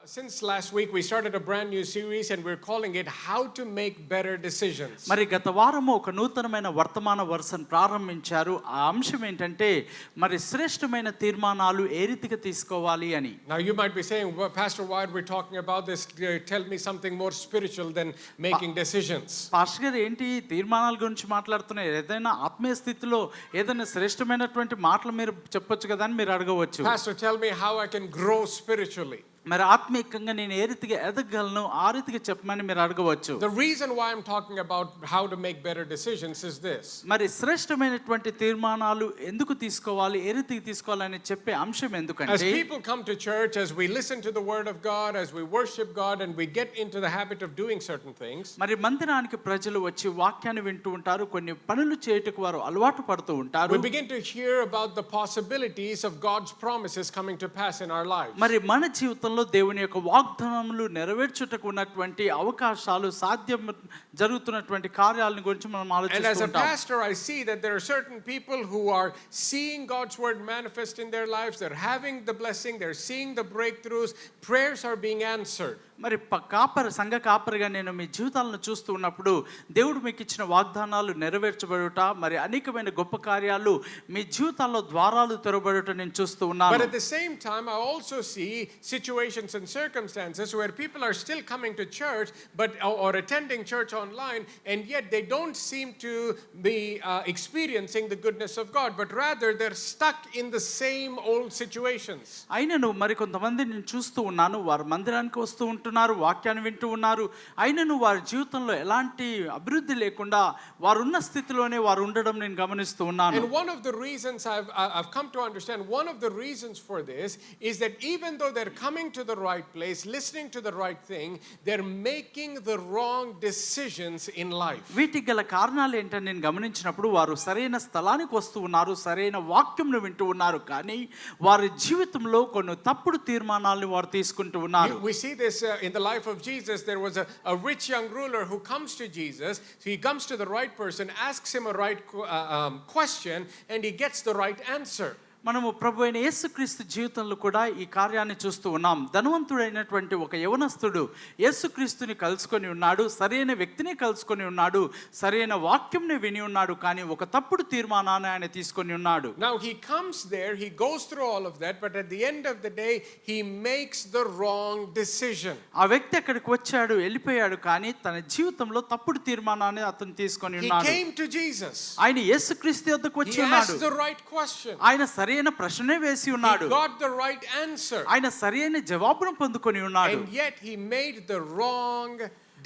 Since last week, we started a brand new series and we're calling it How to Make Better Decisions. మరి గత వారము ఒక నూతనమైన వర్తమాన వరుసను ప్రారంభించారు. ఆ అంశం ఏంటంటే మరి శ్రేష్టమైన తీర్మానాలు ఏ రీతిగా తీసుకోవాలి అని. Now you might be saying, well, Pastor, why are we talking about this? Tell me something more spiritual than making decisions. Pastor గారు ఏంటి తీర్మానాల గురించి మాట్లాడుతున్నారు? ఏదైనా ఆత్మీయ స్థితిలో ఏదైనా శ్రేష్టమైనటువంటి మాటలు మీరు చెప్పొచ్చు కదా అని మీరు అడగవచ్చు. Pastor, tell me how I can grow spiritually. మరి ఆత్మీయంగా నేను ఏ రీతిగా ఎదగలను ఆ రీతిగా చెప్పమని మీరు అడగవచ్చు. The reason why I'm talking about how to make better decisions is this. మరి శ్రేష్టమైనటువంటి తీర్మానాలు ఎందుకు తీసుకోవాలి, ఏ రీతిగా తీసుకోవాలని చెప్పే అంశం ఎందుకంటే, as people come to church, as we listen to the word of God, as we worship God and we get into the habit of doing certain things, మరి మందిరానికి ప్రజలు వచ్చి వాక్యాన్ని వింటూ ఉంటారు, కొన్ని పనులు చేయుటకు వారు అలవాటు పడుతూ ఉంటారు. we begin to hear about the possibilities of God's promises coming to pass in our lives. మరి మన జీవితంలో దేవుని యొక్క వాగ్దానములు నెరవేర్చుటకు ఉన్నటువంటి అవకాశాలు, సాధ్యం జరుగుతున్నటువంటి కార్యాలను గురించి మనం ఆలోచిస్తూ ఉంటాం. And as a pastor, I see that there are certain people who are seeing God's word manifest in their lives. They're having the blessing, they're seeing the breakthroughs, prayers are being answered. మరి సంఘ కాపరిగా నేను మీ జీవితాలను చూస్తూ ఉన్నప్పుడు దేవుడు మీకు ఇచ్చిన వాగ్దానాలు నెరవేర్చబడుట, మరి అనేకమైన గొప్ప కార్యాలు మీ జీవితాల్లో ద్వారాలు తెరవబడుట నేను చూస్తూ ఉన్నాను. But at the same time, I also see situations and circumstances where people are still coming to church or attending church online, and yet they don't seem to be experiencing the goodness of God, but rather they're stuck in the same old situations. అయినను మరి కొంతమంది నేను చూస్తూ ఉన్నాను, వారు మందిరానికి వస్తూ ఉంటున్నారు, వాక్యాన్ని వింటూ ఉన్నారు, అయినను వారి జీవితంలో ఎలాంటి అభివృద్ధి లేకుండా వారున్న స్థితిలోనే వారు ఉండడం నేను గమనిస్తూ ఉన్నాను. And one of the reasons I've come to understand, one of the reasons for this is that even though they're coming to the right place, listening to the right thing, they're making the wrong decisions in life. వీటికి గల కారణాలు ఏంటని నేను గమనించినప్పుడు వారు సరైన స్థలానికి వస్తూ ఉన్నారు, సరైన వాక్యంను వింటూ ఉన్నారు, కానీ వారి జీవితంలో కొన్ని తప్పుడు తీర్మానాలను వారు తీసుకుంటూ ఉన్నారు. We see this in the life of Jesus. There was a rich young ruler who comes to Jesus. So he comes to the right person, asks him a right question, and he gets the right answer. మనము ప్రభు అయిన యేసుక్రీస్తు జీవితంలో కూడా ఈ కార్యాన్ని చూస్తూ ఉన్నాం. ధనవంతుడైనటువంటి ఒక యవనస్తుడు యేసుక్రీస్తుని కలుసుకొని ఉన్నాడు, సరైన వ్యక్తిని కలుసుకొని ఉన్నాడు, సరైన వాక్యంని విని ఉన్నాడు, కానీ ఒక తప్పుడు తీర్మానాన్ని ఆయన తీసుకొని ఉన్నాడు. Now he comes there, he goes through all of that, but at the end of the day he makes the wrong decision. ఆ వ్యక్తి అక్కడికి వచ్చాడు, వెళ్ళిపోయాడు, కానీ తన జీవితంలో తప్పుడు తీర్మానాన్ని అతను తీసుకొని ఉన్నాడు. He came to Jesus. ఆయన యేసుక్రీస్తు వద్దకు వచ్చి ఉన్నాడు. He asked ఉన్నాడు. the right question. ఆయన సరైన ప్రశ్నే వేసి ఉన్నాడు. He got the right answer. ఆయన సరైన జవాబును పొందుకొని ఉన్నాడు. And yet he made the wrong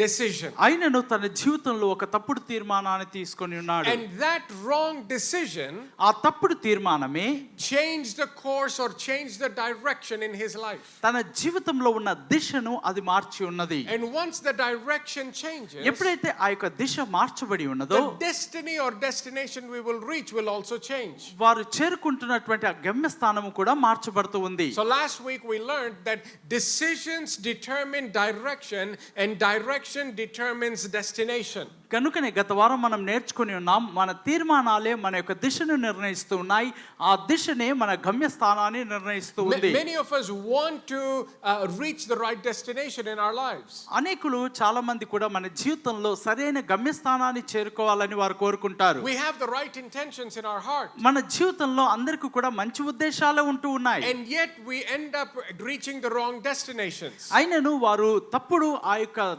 decision. ఆయనను తన జీవితంలో ఒక తప్పుడు తీర్మానాన్ని తీసుకొని ఉన్నాడు. And that wrong decision, ఆ తప్పుడు తీర్మానమే changed the course or changed the direction in his life. తన జీవితంలో ఉన్న దిశను అది మార్చి ఉన్నది. And once the direction changes, ఎప్పుడైతే ఆ యొక్క దిశ మార్చబడి ఉన్నదో, the destiny or destination we will reach will also change. వారు చేరుకుంటున్నటువంటి ఆ గమ్యస్థానము కూడా మార్చబడుతూ ఉంది. So last week we learned that decisions determine direction and direction determines destination. కనుకనే గత వారం మనం నేర్చుకుని ఉన్నాం, మన తీర్మానాలే మన యొక్క దిశను నిర్ణయిస్తూ ఉన్నాయి, ఆ దిశనే మన గమ్యస్థానాన్ని నిర్ణయిస్తూ ఉంది. Many of us want to reach the right destination in our lives. అనేకులు చాలా మంది కూడా మన జీవితంలో సరైన గమ్యస్థానాన్ని చేరుకోవాలని వారు కోరుకుంటారు. We have the right intentions in our heart. మన జీవితంలో అందరికీ కూడా మంచి ఉద్దేశాలే ఉంటూ ఉన్నాయి. And yet we end up reaching the wrong destinations. అయినను వారు తప్పుడు ఆ యొక్క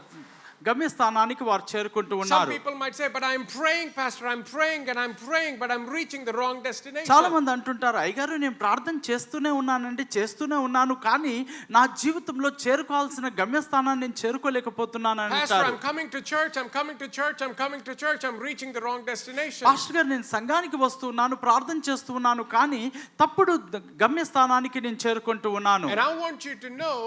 గమ్యస్థానానికి వారు చేరుకుంటూ ఉన్నారు. Some people might say, but I'm praying, pastor, I'm praying and I'm praying, but I'm reaching the wrong destination. చాలా మంది అంటుంటారు, అయ్యగారు నేను ప్రార్థన చేస్తూనే ఉన్నాను, కానీ నా జీవితంలో చేరుకోవాల్సిన గమ్యస్థానాన్ని నేను చేరుకోలేకపోతున్నాను అని Pastor, అంటారు. I'm coming to church, I'm reaching the wrong destination. Pastor గారు నేను సంఘానికి వస్తున్నాను, ప్రార్థన చేస్తున్నాను, కానీ తప్పుడు గమ్యస్థానానికి నేను చేరుకుంటూ ఉన్నాను. And I want you to know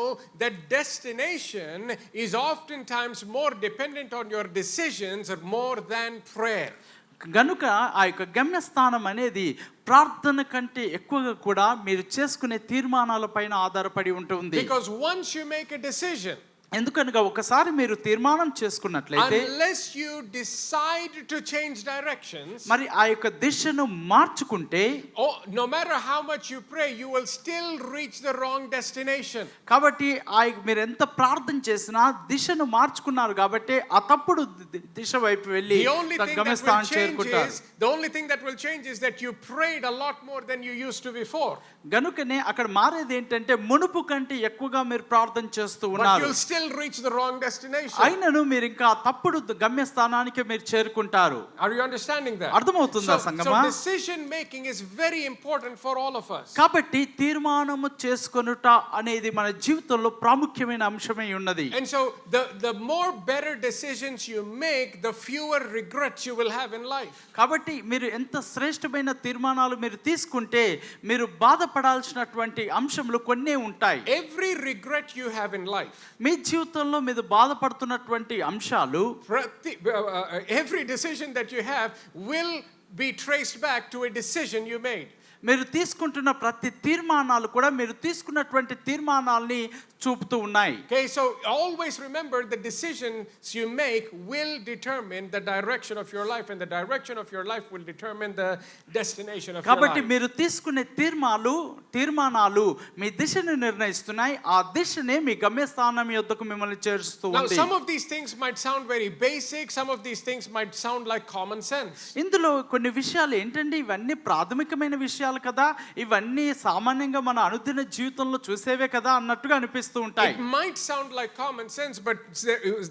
that destination is oftentimes more dependent on your decisions more than prayer. గనుక ఆ యొక్క గమ్యస్థానం అనేది ప్రార్థన కంటే ఎక్కువగా కూడా మీరు చేసుకునే తీర్మానాల పైన ఆధారపడి ఉంటుంది. Because once you make a decision, ఎందుకనగా ఒకసారి మీరు తీర్మానం చేసుకున్నట్లయితే, unless you decide to change directions, మరి ఆ యొక్క దిశను మార్చుకుంటే, oh, no matter how much you pray, you will still reach the wrong destination. కాబట్టి మీరు ఎంత ప్రార్థన చేసినా దిశను మార్చుకున్నారు కాబట్టి ఆ తప్పుడు దిశ వైపు వెళ్ళి గమ్యస్థానం చేరుకుంటారు. The only thing that will change is that you prayed a lot more than you used to before. గనుకనే అక్కడ మారేది ఏంటంటే మునుపు కంటే ఎక్కువగా మీరు ప్రార్థన చేస్తూ But ఉన్నారు, you'll still reach the wrong destination. అయినను మీరు ఇంకా తప్పుడు గమ్యస్థానానికి మీరు చేరుకుంటారు. Are you understanding that? అర్థమవుతుందా సంగమా? So decision making is very important for all of us. కాబట్టి తీర్మానము చేసుకొనుట అనేది మన జీవితంలో ప్రాముఖ్యమైన అంశమై ఉన్నది. And so the more better decisions you make, the fewer regrets you will have in life. కాబట్టి మీరు ఎంత శ్రేష్టమైన తీర్మానాలు మీరు తీసుకుంటే మీరు బాధపడాల్సినటువంటి అంశములు కొన్నే ఉంటాయి. Every regret you have in life, మీ జీవితంలో మీరు బాధపడుతున్నటువంటి అంశాలు, every decision that you have will be traced back to a decision you made. మీరు తీసుకుంటున్న ప్రతి తీర్మానాలు కూడా మీరు తీసుకున్నటువంటి తీర్మానాల్ని చూపుతూ ఉన్నాయి. Okay, so always remember the decisions you make will determine the direction of your life, and the direction of your life will determine the destination of your life. కాబట్టి మీరు తీసుకునే తీర్మానాలు మీ దిశను నిర్ణయిస్తున్నాయి. ఆ దిశనే మీ గమ్యస్థానం యొద్దకు మిమ్మల్ని చేరుస్తూ Now ఉంది. some of these things might sound very basic, some of these things might sound like common sense. ఇందులో కొన్ని విషయాలు ఏంటంటే ఇవన్నీ ప్రాథమికమైన విషయాలు కదా, ఇవన్నీ సామాన్యంగా మన అనుదిన జీవితంలో చూసేవే కదా అన్నట్టుగా అనిపిస్తుంది. It might sound like common sense, but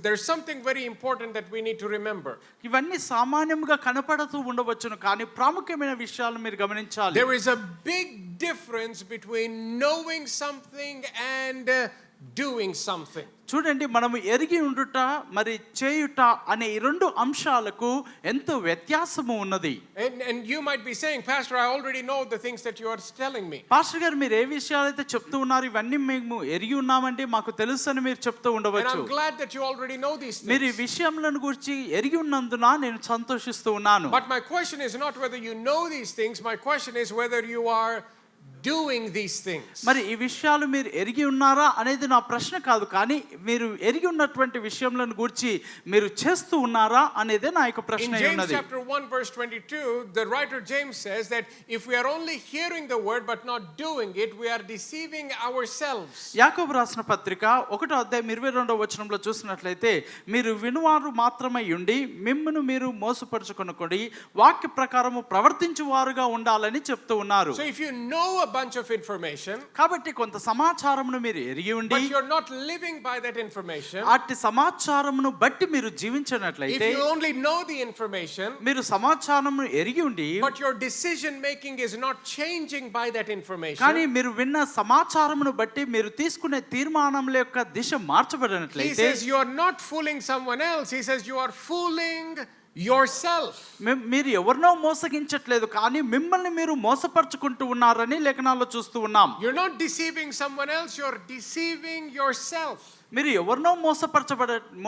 there's something very important that we need to remember. ఇవన్నీ సామాన్యంగా కనపడుతూ ఉండవచ్చును, కానీ ప్రాముఖ్యమైన విషయాలు మీరు గమనించాలి. There is a big difference between knowing something and doing something. చూడండి, మనము ఎరిగి ఉండుట మరి చేయుట అనే ఈ రెండు అంశాలకు ఎంతో వ్యత్యాసము ఉన్నది. And you might be saying, Pastor, I already know the things that you are telling me. Pastor గారు, మీరు ఏ విషయాలైతే చెప్తూ ఉన్నారు ఇవన్నీ మేము ఎరిగి ఉన్నామండి, మాకు తెలుసు అని మీరు చెప్తూ And ఉండవచ్చు. I'm glad that you already know these మీరు ఈ things. విషయములను గురించి ఎరిగి ఉన్నందున నేను సంతోషిస్తూ ఉన్నాను. But my question is not whether you know these things, my question is whether you are doing these things. మరి ఈ విషయాలు మీరు ఎరిగి ఉన్నారా అనేది నా ప్రశ్న కాదు, కానీ మీరు ఎరిగి ఉన్నటువంటి విషయములను గురించి మీరు చేస్తూ ఉన్నారా అనేదే నా యొక్క In ప్రశ్న James ఉన్నది. chapter 1 verse 22, the writer James says that if we are only hearing the word but not doing it, we are deceiving ourselves. యాకోబు రాసిన పత్రిక 1వ అధ్యాయం 22వ వచనంలో చూసినట్లయితే, మీరు వినువారు మాత్రమై ఉండి మిమ్మును మీరు మోసపరుచుకొనకుడి, వాక్య ప్రకారము ప్రవర్తించువారుగా ఉండాలని చెప్తూ ఉన్నారు. So if you know a bunch of information, కాబట్టి కొంత సమాచారమును మీరు ఎరిగి ఉండి but you're not living by that information, అట్టి సమాచారమును బట్టి మీరు if జీవించినట్లయితే, you only know the information మీరు సమాచారమును ఎరిగి ఉండి but your decision making is not changing by that కానీ information, మీరు విన్న సమాచారమును బట్టి మీరు తీసుకునే తీర్మానముల యొక్క దిశ he మార్చబడినట్లయితే, says you are not fooling someone else, he says you are fooling yourself. మీరు ఎవరినో మోసగించట్లేదు, కానీ మిమ్మల్ని మీరు మోసపరుచుకుంటూ ఉన్నారని లేఖనాల్లో చూస్తూ ఉన్నాం. You're not deceiving someone else, you're deceiving yourself. మీరు ఎవరినో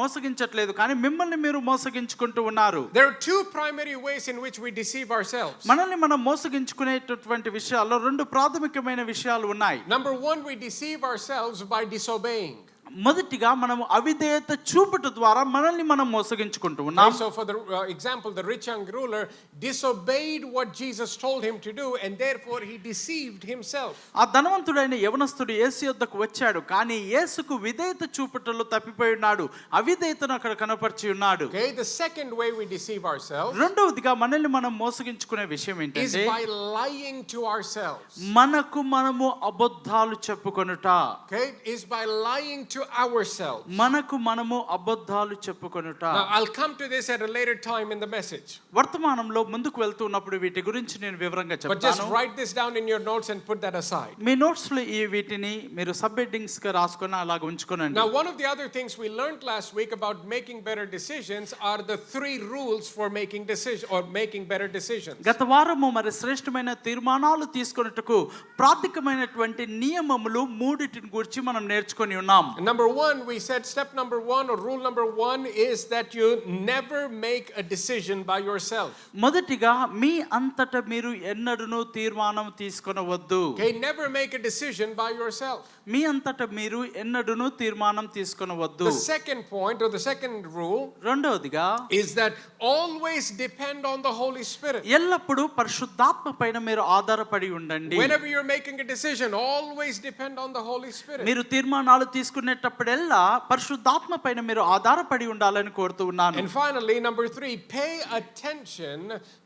మోసగించట్లేదు, కానీ మిమ్మల్ని మీరు మోసగించుకుంటూ ఉన్నారు. There are two primary ways in which we deceive ourselves. మనల్ని మనం మోసగించుకునేటటువంటి విషయాల్లో రెండు ప్రాథమికమైన విషయాలు ఉన్నాయి. Number one, we deceive ourselves by disobeying. మొదటిగా మనము అవిధేయత చూపుట ద్వారా మనల్ని మనం మోసగించుకుంటూ ఉన్నాం. So for the example, the rich young ruler disobeyed what Jesus told him to do, and therefore he deceived himself. ఆ ధనవంతుడైన యవనస్తుడు యేసు యొద్దకు వచ్చాడు, కానీ యేసుకు విధేయత చూపుటలో తప్పిపోయి ఉన్నాడు, అవిధేయతను అక్కడ కనపరిచి ఉన్నాడు. Okay, the second way we deceive ourselves రెండవదిగా మనల్ని మనం మోసగించుకునే విషయం is ఏంటంటే, by lying to ourselves. మనకు మనము అబద్ధాలు చెప్పుకొనుట. Okay, is by lying to ourselves. మనకు మనము అబద్ధాలు చెప్పుకొనుట. Now I'll come to this at a later time in the message. వర్తమానంలో ముందుకు వెళ్తున్నప్పుడు వీటి గురించి నేను వివరంగా But just చెప్తాను. write this down in your notes and put that aside. Me notes లో ఈ వీటిని మీరు సబ్ హెడ్డింగ్స్ గా రాసుకొని అలాగ ఉంచుకోనండి. Now one of the other things we learned last week about making better decisions are the 3 rules for making decisions or making better decisions. గత వారము మరి శ్రేష్టమైన తీర్మానాలు తీసుకొనుటకు ప్రాథమికమైనటువంటి నియమములు మూడిటిని గురించి మనం నేర్చుకొని ఉన్నాం. Number 1, we said step number 1 or rule number 1 is that you never make a decision by yourself. మొదటిగా మీ అంతట మీరు ఎన్నడూను తీర్మానం తీసుకొనవద్దు. Okay, never make a decision by yourself. మీ అంతట మీరు ఎన్నడూను తీర్మానం తీసుకొనవద్దు. The second point, or the second rule, రెండవదిగా is that always depend on the Holy Spirit. ఎల్లప్పుడూ పరిశుద్ధాత్మ పైన మీరు ఆధారపడి ఉండండి. Whenever you're making a decision, always depend on the Holy Spirit. మీరు తీర్మానాలు తీసుకునేటప్పుడెల్లా పరిశుద్ధాత్మ పైన మీరు ఆధారపడి ఉండాలని కోరుతూ ఉన్నాను. And finally, number 3, pay attention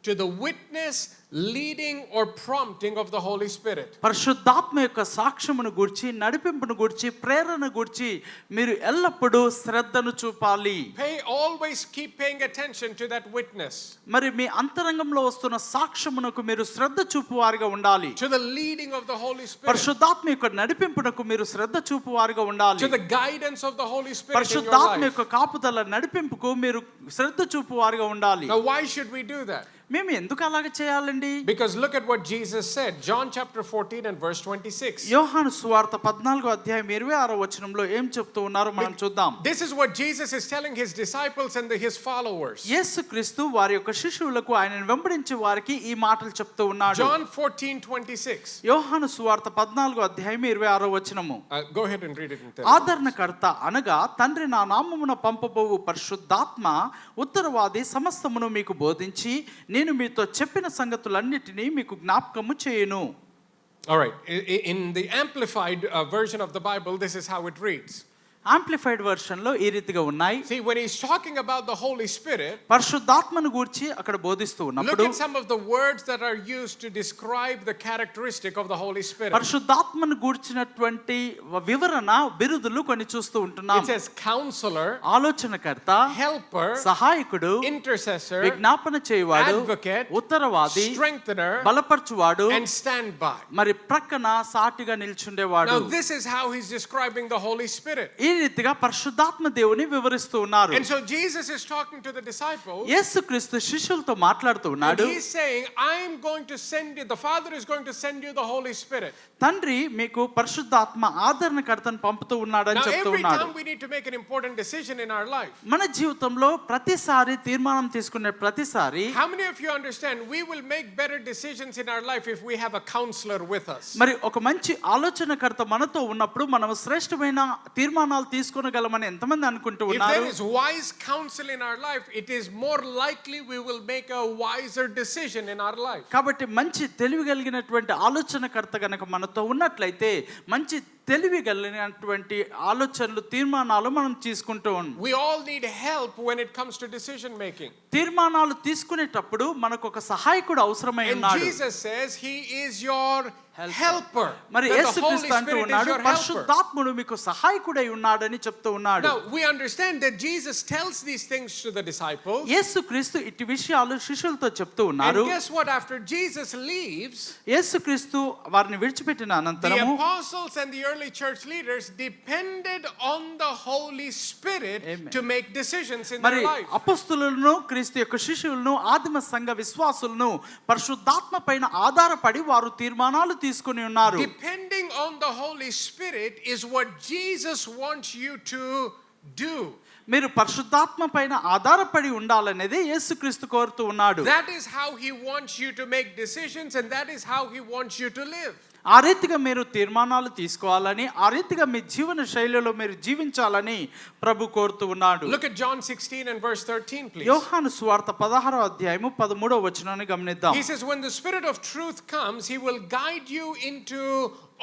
to the witness, leading or prompting of the Holy Spirit. పరిశుద్ధాత్మ యొక్క సాక్ష్యమును గూర్చి, నడిపింపును గూర్చి, ప్రేరణ గూర్చి మీరు ఎల్లప్పుడూ శ్రద్ధను చూపాలి. Always keep paying attention to that witness. మరి మీ అంతరంగంలో వస్తున్న సాక్ష్యమునకు మీరు శ్రద్ధ చూపువారిగా ఉండాలి. To the leading of the Holy Spirit. పరిశుద్ధాత్మ యొక్క నడిపింపునకు మీరు శ్రద్ధ చూపువారిగా ఉండాలి. To the guidance of the Holy Spirit in your పరిశుద్ధాత్మ life. యొక్క కాపుదల నడిపింపుకు మీరు శ్రద్ధ చూపువారిగా ఉండాలి. Now why should we do that? మేము ఎందుకు అలాగ చేయాలండి? Because look at what Jesus said, John chapter 14 and verse 26. యోహాను సువార్త 14వ అధ్యాయం 26వ వచనంలో ఏం చెప్తూ ఉన్నారో మనం చూద్దాం. This is what Jesus is telling his disciples and his followers. యేసుక్రీస్తు వారి యొక్క శిష్యులకు ఆయనను వెంబడించే వారికి ఈ మాటలు చెప్తూ ఉన్నాడు. John 14:26. యోహాను సువార్త 14వ అధ్యాయం 26వ వచనము. Go ahead and read it in Telugu. ఆదరణకర్త అనగా తండ్రి నా నామమున పంపబోవు పరిశుద్ధాత్మ ఉత్తరవాది సమస్తమును మీకు బోధించి నేను మీతో చెప్పిన సంగతులన్నిటినీ మీకు జ్ఞాపకము చేయును. All right, in the amplified version of the Bible, this is how it reads. Amplified version లో ఈ రీతిగా ఉన్నాయి. See, when he's talking about the Holy Spirit, పరిశుద్ధాత్మను గూర్చి అక్కడ బోధిస్తూ look ఉన్నప్పుడు at some of the words that are used to describe the characteristic of the Holy Spirit. పరిశుద్ధాత్మను గూర్చినటువంటి వివరణ బిరుదులు కొన్ని చూస్తూ ఉంటున్నాం. It says counselor, ఆలోచనకర్త, helper, సహాయకుడు, intercessor, విజ్ఞాపన చేయువాడు, advocate, ఉత్తరవాది, strengthener, బలపరచువాడు, and standby. మరి ప్రక్కన సాటిగా నిల్చుండేవాడు. Now this is how he's describing the Holy Spirit. ఈ రీతిగా పరిశుద్ధాత్మ దేవుని వివరిస్తూ ఉన్నారు. And so Jesus is talking to the disciples. యేసుక్రీస్తు శిష్యులతో మాట్లాడుతూ ఉన్నాడు. And he's saying, I am going to send you, the Father is going to send you the Holy Spirit. తండ్రి మీకు పరిశుద్ధాత్మ ఆదరణకర్తను పంపుతూ ఉన్నాడని Now చెప్తూ every ఉన్నాడు. time we need to make an important decision in our life. మన జీవితంలో ప్రతిసారి తీర్మానం తీసుకునే ప్రతిసారి How many of you understand we will make better decisions in our life if we have a counselor with us? మరి ఒక మంచి ఆలోచనకర్త మనతో ఉన్నప్పుడు మనం శ్రేష్టమైన తీర్మానాలు తీసుకోగలమని ఎంతమంది అనుకుంటూ If ఉన్నారు? there is wise counsel in our life, it is more likely we will make a wiser decision in our life. కాబట్టి మంచి తెలివి కలిగినటువంటి ఆలోచనకర్త గనక మనతో ఉన్నట్లయితే మంచి తెలివి కలిగినటువంటి ఆలోచనలు తీర్మానాలు మనం తీసుకుంటూ ఉన్నాం. We all need help when it comes to decision making. తీర్మానాలు తీసుకునేటప్పుడు మనకు ఒక సహాయకుడు అవసరమై And ఉన్నాడు. Jesus says he is your helper. మరి That the Holy యేసుక్రీస్తు అంటూ Spirit is ఉన్నాడు your helper. పరిశుద్ధాత్ముడు మీకు సహాయకుడై ఉన్నాడని చెప్తూ ఉన్నాడు. Now we understand that Jesus tells these things to the disciples. యేసుక్రీస్తు ఇట్టి విషయాలు శిష్యులతో చెప్తూ ఉన్నారు. And guess what? After Jesus leaves, యేసుక్రీస్తు వారిని విడిచిపెట్టిన the అనంతరము apostles and the early church leaders depended on the Holy Spirit Amen. to make decisions in మరి their life. అపొస్తలులను క్రీస్తు యొక్క శిష్యులను ఆదిమ సంఘ విశ్వాసులను పరిశుద్ధాత్మ పైన ఆధారపడి వారు తీర్మానాలు తీసుకొని ఉన్నారు. Depending on the Holy Spirit is what Jesus wants you to do. మీరు పరిశుద్ధాత్మ పైన ఆధారపడి ఉండాలనేది యేసుక్రీస్తు కోరుతూ ఉన్నాడు. That is how he wants you to make decisions, and that is how he wants you to live. ఆ రీతిగా మీరు తీర్మానాలు తీసుకోవాలని, ఆ రీతిగా మీ జీవన శైలిలో మీరు జీవించాలని ప్రభు కోరుతూ ఉన్నాడు. Look at John 16 and verse 13, please. యోహాను సువార్త 16వ అధ్యాయము 13వ వచనాన్ని గమనిద్దాం. He says, when the Spirit of truth comes, he will guide you into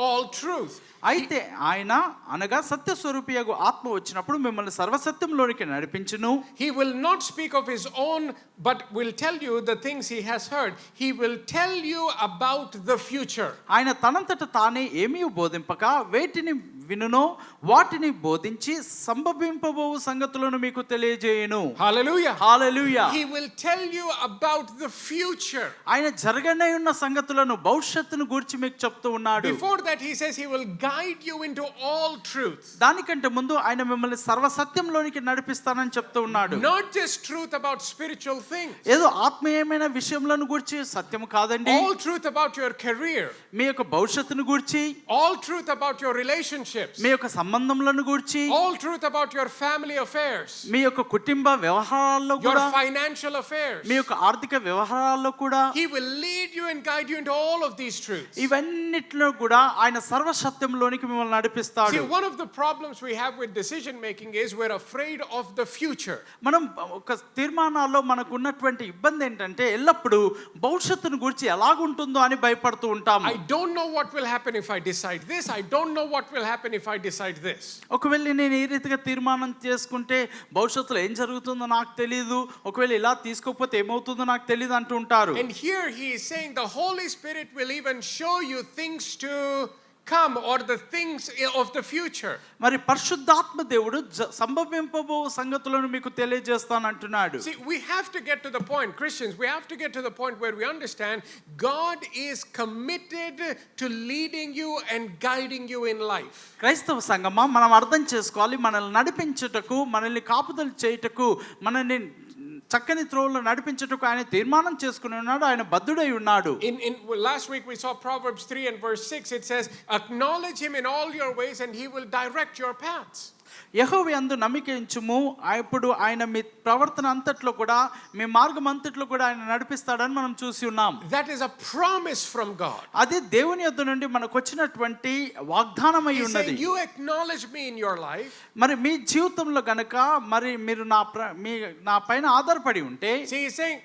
all truth. అయితే ఆయన అనగా సత్య స్వరూపియగు ఆత్మ వచ్చినప్పుడు మిమ్మల్ని సర్వసత్యంలోనికి నడిపించును. He will not speak of his own, but will tell you the things he has heard. He will tell you about the future. ఆయన తనంతట తానే ఏమీ బోధింపక వేటిని వినునో వాటిని బోధించి సంభవింపబోవు సంగతులను మీకు తెలియజేయును. Hallelujah. Hallelujah. He will tell you about the future. ఆయన జరగనే ఉన్న సంగతులను భవిష్యత్తును గురించి మీకు చెప్తూ ఉన్నాడు. Before that he says he will guide you into all truth. దానికంటే ముందు ఆయన మిమ్మల్ని సర్వసత్యంలోనికి నడిపిస్తానని చెప్తూ ఉన్నాడు. Not just truth about spiritual things. ఏదో ఆత్మీయమైన విషయములను గురించి సత్యము కాదండి. All truth about your career. మీ యొక్క భవిష్యత్తును గురించి, All truth about your relationships. relationships, మీ యొక్క సంబంధములను గూర్చి, all truth about your family affairs, మీ యొక్క కుటుంబ వ్యవహారాల్లో your కూడా, financial affairs. మీ యొక్క ఆర్థిక వ్యవహారాల్లో కూడా He will lead you and guide you into all of these truths. ఇవన్నిట్లో కూడా ఆయన సర్వసత్యంలోనికి మిమ్మల్ని నడిపిస్తాడు. See, one of the problems we have with decision making is we're afraid of the future. మనం ఒక తీర్మానాల్లో మనకు ఉన్నటువంటి ఇబ్బంది ఏంటంటే ఎల్లప్పుడూ భవిష్యత్తును గురించి ఎలాగుంటుందో అని భయపడుతూ ఉంటాము. I don't know what will happen if I decide this. I don't know what will happen if I decide this. ఒకవేళ నేను ఈ రీతిగా తీర్మానం చేసుకుంటే భవిష్యత్తులో ఏం జరుగుతుందో నాకు తెలియదు, ఒకవేళ ఇలా తీసుకోకపోతే ఏమవుతుందో నాకు తెలియదు అంటూ ఉంటారు. And here he is saying the Holy Spirit will even show you things to come or the things of the future. మరి పరిశుద్ధాత్మ దేవుడు సంభవింపబో సంగతులను మీకు తెలియజేస్తానంటున్నాడు. See, we have to get to the point, Christians, we have to get to the point where we understand God is committed to leading you and guiding you in life. క్రైస్తవ సంఘమా, మనం అర్థం చేసుకోవాలి, మనల్ని నడిపించుటకు, మనల్ని కాపుదల చేయుటకు, మనల్ని చక్కని త్రోవలో నడిపించుటకు ఆయన తీర్మానం చేసుకుని ఉన్నాడు, ఆయన బద్ధుడై ఉన్నాడు. In last week we saw Proverbs 3 and verse 6. It says, acknowledge him in all your ways and he will direct your paths. యెహోవా యందు నమ్మిక ఉంచుము, ఇప్పుడు ఆయన మీ ప్రవర్తన అంతట్లో కూడా, మీ మార్గం అంతట్లో కూడా ఆయన నడిపిస్తాడని మనం చూసి ఉన్నాం. That is a promise from God. అది దేవుని యొద్ద నుండి మనకు వచ్చినటువంటి వాగ్దానమై He's ఉన్నది. saying, you acknowledge me in your life. మరి మీ జీవితంలో గనక మరి మీరు నా పైన ఆధారపడి ఉంటే, See, he's saying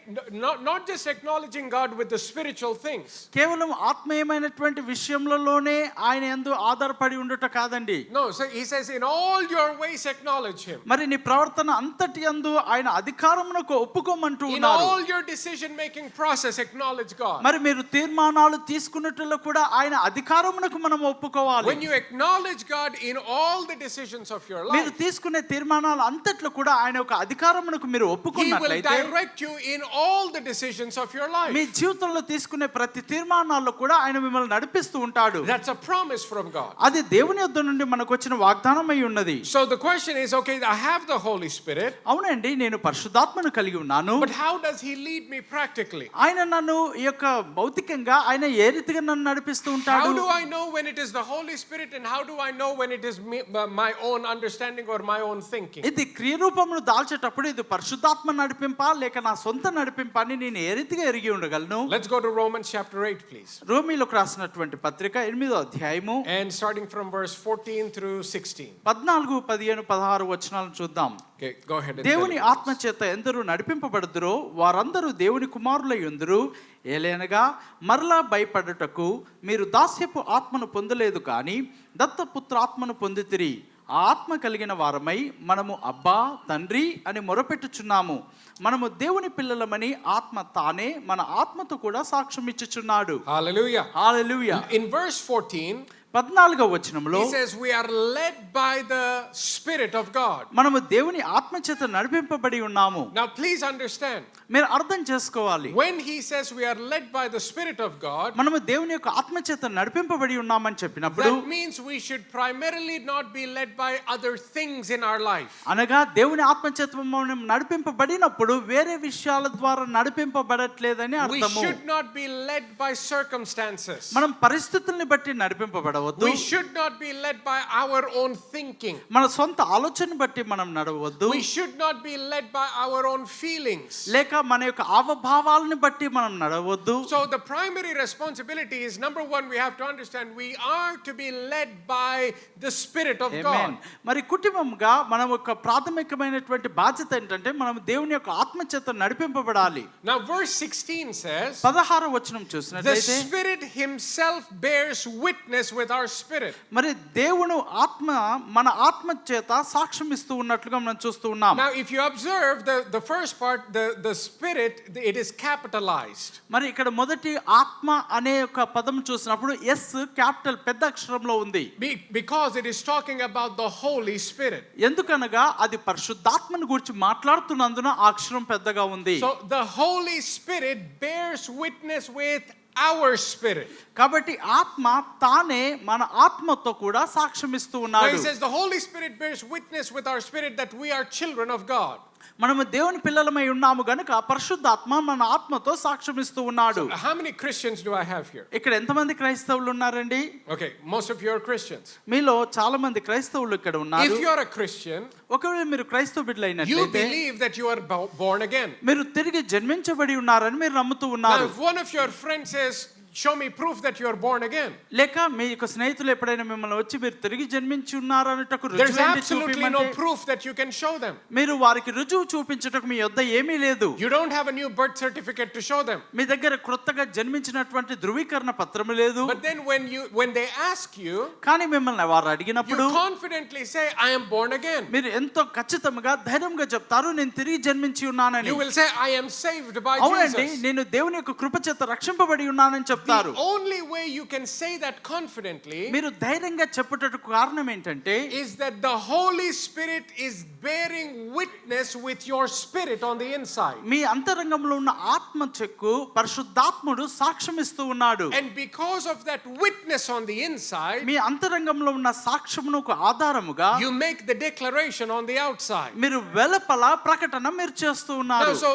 not just acknowledging God with the spiritual things. కేవలం ఆత్మీయమైనటువంటి విషయంలోనే ఆయన యందు ఆధారపడి ఉండుట కాదండి. No, so he says in all your ways acknowledge him. మరి నీ ప్రవర్తన అంతటి యందు ఆయన అధికారమునకు ఒప్పుకోమంటూ In ఉన్నారు. all your decision making process acknowledge God. మరి మీరు తీర్మానాలు తీసుకున్నట్లో కూడా ఆయన అధికారమునకు మనం ఒప్పుకోవాలి. When you acknowledge God in all the decisions of your మీరు life, తీసుకునే తీర్మానాలు అంతట్లో కూడా ఆయన యొక్క అధికారమునకు మీరు he will ఒప్పుకున్నట్లయితే, direct you in all the decisions of your life. మీ జీవితంలో తీసుకునే ప్రతి తీర్మానాల్లో కూడా ఆయన మిమ్మల్ని నడిపిస్తూ ఉంటాడు. That's a promise from God. అది దేవుని యొద్ద నుండి మనకు వచ్చిన వాగ్దానమై ఉన్నది. So the question is, okay, I have the Holy Spirit, అవునండి, నేను పరిశుద్ధాత్మను కలిగి ఉన్నాను, but how does he lead me practically? ఆయన నన్ను ఈ యొక్క భౌతికంగా ఆయన ఏ రీతిగా నన్ను నడిపిస్తూ How ఉంటాడు. do I know when it is the Holy Spirit and how do I know when it is my own understanding or my own thinking? ఇది క్రియరూపమును దాల్చేటప్పుడు ఇది పరిశుద్ధాత్మ నడిపింపా లేక నా సొంత నడిపింపా అని నేను ఏ రీతిగా ఎరిగి ఉండగలను? Let's go to Romans chapter 8, please. రోమీయులకు రాసినటువంటి పత్రిక 8వ అధ్యాయము And starting from verse 14 through 16. 14, 15, 16 వచనాలను చూద్దాం. Okay, go ahead and దేవుని tell us. ఆత్మ చేత ఎందరూ నడిపింపబడుదురో వారందరూ దేవుని కుమారులై ఉందురు. ఏలైనగా మరలా భయపడుటకు మీరు దాస్యపు ఆత్మను పొందలేదు కానీ దత్తపుత్ర ఆత్మను పొందితిరి. ఆ ఆత్మ కలిగిన వారమై మనము అబ్బా తండ్రి అని మొరపెట్టుచున్నాము. మనము దేవుని పిల్లలమని ఆత్మ తానే మన ఆత్మతో కూడా సాక్ష్యం ఇచ్చుచున్నాడు. Hallelujah. హల్లెలూయా. In verse 14, 14వ వచనంలో he says we are led by the Spirit of God. మనము దేవుని ఆత్మ చేత నడిపింపబడి ఉన్నాము. Now please understand, మీరు అర్థం చేసుకోవాలి, when he says we are led by the Spirit of God, మనము దేవుని యొక్క ఆత్మ చేత నడిపింపబడి ఉన్నామని చెప్పినప్పుడు that means we should primarily not be led by other things in our life. అనగా దేవుని ఆత్మ చేత మనం నడిపింపబడినప్పుడు వేరే విషయాల ద్వారా నడిపింపబడట్లేదని We అర్థము. should not be led by circumstances. మనం పరిస్థితుల్ని బట్టి నడిపింపబడవద్దు. We should not be led by our own thinking. మన సొంత ఆలోచన బట్టి మనం నడవద్దు. We should not be led by our own feelings. లేక మన యొక్క ఆవభావాలను బట్టి మనం నడవద్దు. So the primary responsibility is, number one, we have to understand we are to be led by the Spirit of God. మరి కుటుంబంగా మనం ఒక ప్రాథమికమైనటువంటి బాధ్యత ఏంటంటే మనం దేవుని యొక్క ఆత్మ చేత నడిపింపబడాలి. Now verse 16 says, 16వ వచనం the చూసినట్లయితే Spirit himself bears witness with our spirit. మరి దేవుని ఆత్మ మన ఆత్మ చేత సాక్ష్యం ఇస్తూ ఉన్నట్లుగా మనం చూస్తూ ఉన్నాం. Now if you observe the first part, the Spirit, it is capitalized. మరి ఇక్కడ మొదటి ఆత్మ అనే ఒక పదం చూసినప్పుడు ఎస్ క్యాపిటల్ పెద్ద అక్షరంలో ఉంది. Because it is talking about the Holy Spirit. ఎందుకనగా అది పరిశుద్ధాత్మను గురించి మాట్లాడుతున్నందున ఆ అక్షరం పెద్దగా ఉంది. So the Holy Spirit bears witness with our spirit. కాబట్టి ఆత్మ తానే మన ఆత్మతో కూడా సాక్ష్యం ఇస్తూ Now ఉన్నాడు. he says the Holy Spirit bears witness with our spirit that we are children of God. మనము దేవుని పిల్లలమై ఉన్నాము గనుక పరిశుద్ధాత్మ మన ఆత్మతో సాక్ష్యమిస్తూ ఉన్నాడు. How many Christians do I have here? ఇక్కడ ఎంతమంది క్రైస్తవులు ఉన్నారండి? Okay, most of you are Christians. మీలో చాలా మంది క్రైస్తవులు ఇక్కడ ఉన్నారు. If you are a Christian, ఒకవేళ మీరు క్రైస్తవ you బిడ్డలైనట్లయితే believe that you are born again. మీరు తిరిగి జన్మించబడి ఉన్నారని మీరు నమ్ముతూ Now, ఉన్నారు. if one of your friends says, show me proof that you are born again, లేక మీ యొక్క స్నేహితులు ఎప్పుడైనా మిమ్మల్ని వచ్చి మీరు తిరిగి జన్మించి ఉన్నారు అన్నట్టుకు there's రుజువేంటి absolutely no చూపించమంటే proof that you can show them. మీరు వారికి రుజువు చూపించటకు మీ యొద్ద ఏమీ లేదు. You don't have a new birth certificate to show them. మీ దగ్గర క్రొత్తగా జన్మించినటువంటి ధృవీకరణ పత్రము లేదు. But then when they ask you, కానీ మిమ్మల్ని వారు you అడిగినప్పుడు confidently say, I am born again. మీరు ఎంతో ఖచ్చితంగా ధైర్యంగా చెప్తారు నేను తిరిగి జన్మించి ఉన్నానని. You will say, I am saved by అవునండి Jesus. నేను దేవుని యొక్క కృప చేత రక్షింపబడి ఉన్నానని చెప్తారు. The only way you can say that confidently మీరు ధైర్యంగా చెప్పుటకు కారణం ఏంటంటే is that the Holy Spirit is bearing witness with your spirit on the inside. మీ అంతరంగంలో ఉన్న ఆత్మ చెక్కు పరిశుద్ధాత్ముడు సాక్ష్యమిస్తూ ఉన్నాడు. And because of that witness on the inside, మీ అంతరంగంలో ఉన్న సాక్ష్యమునకు ఆధారముగా you make the declaration on the outside. మీరు వెలుపల ప్రకటన మీరు చేస్తూ Now, ఉన్నారు. so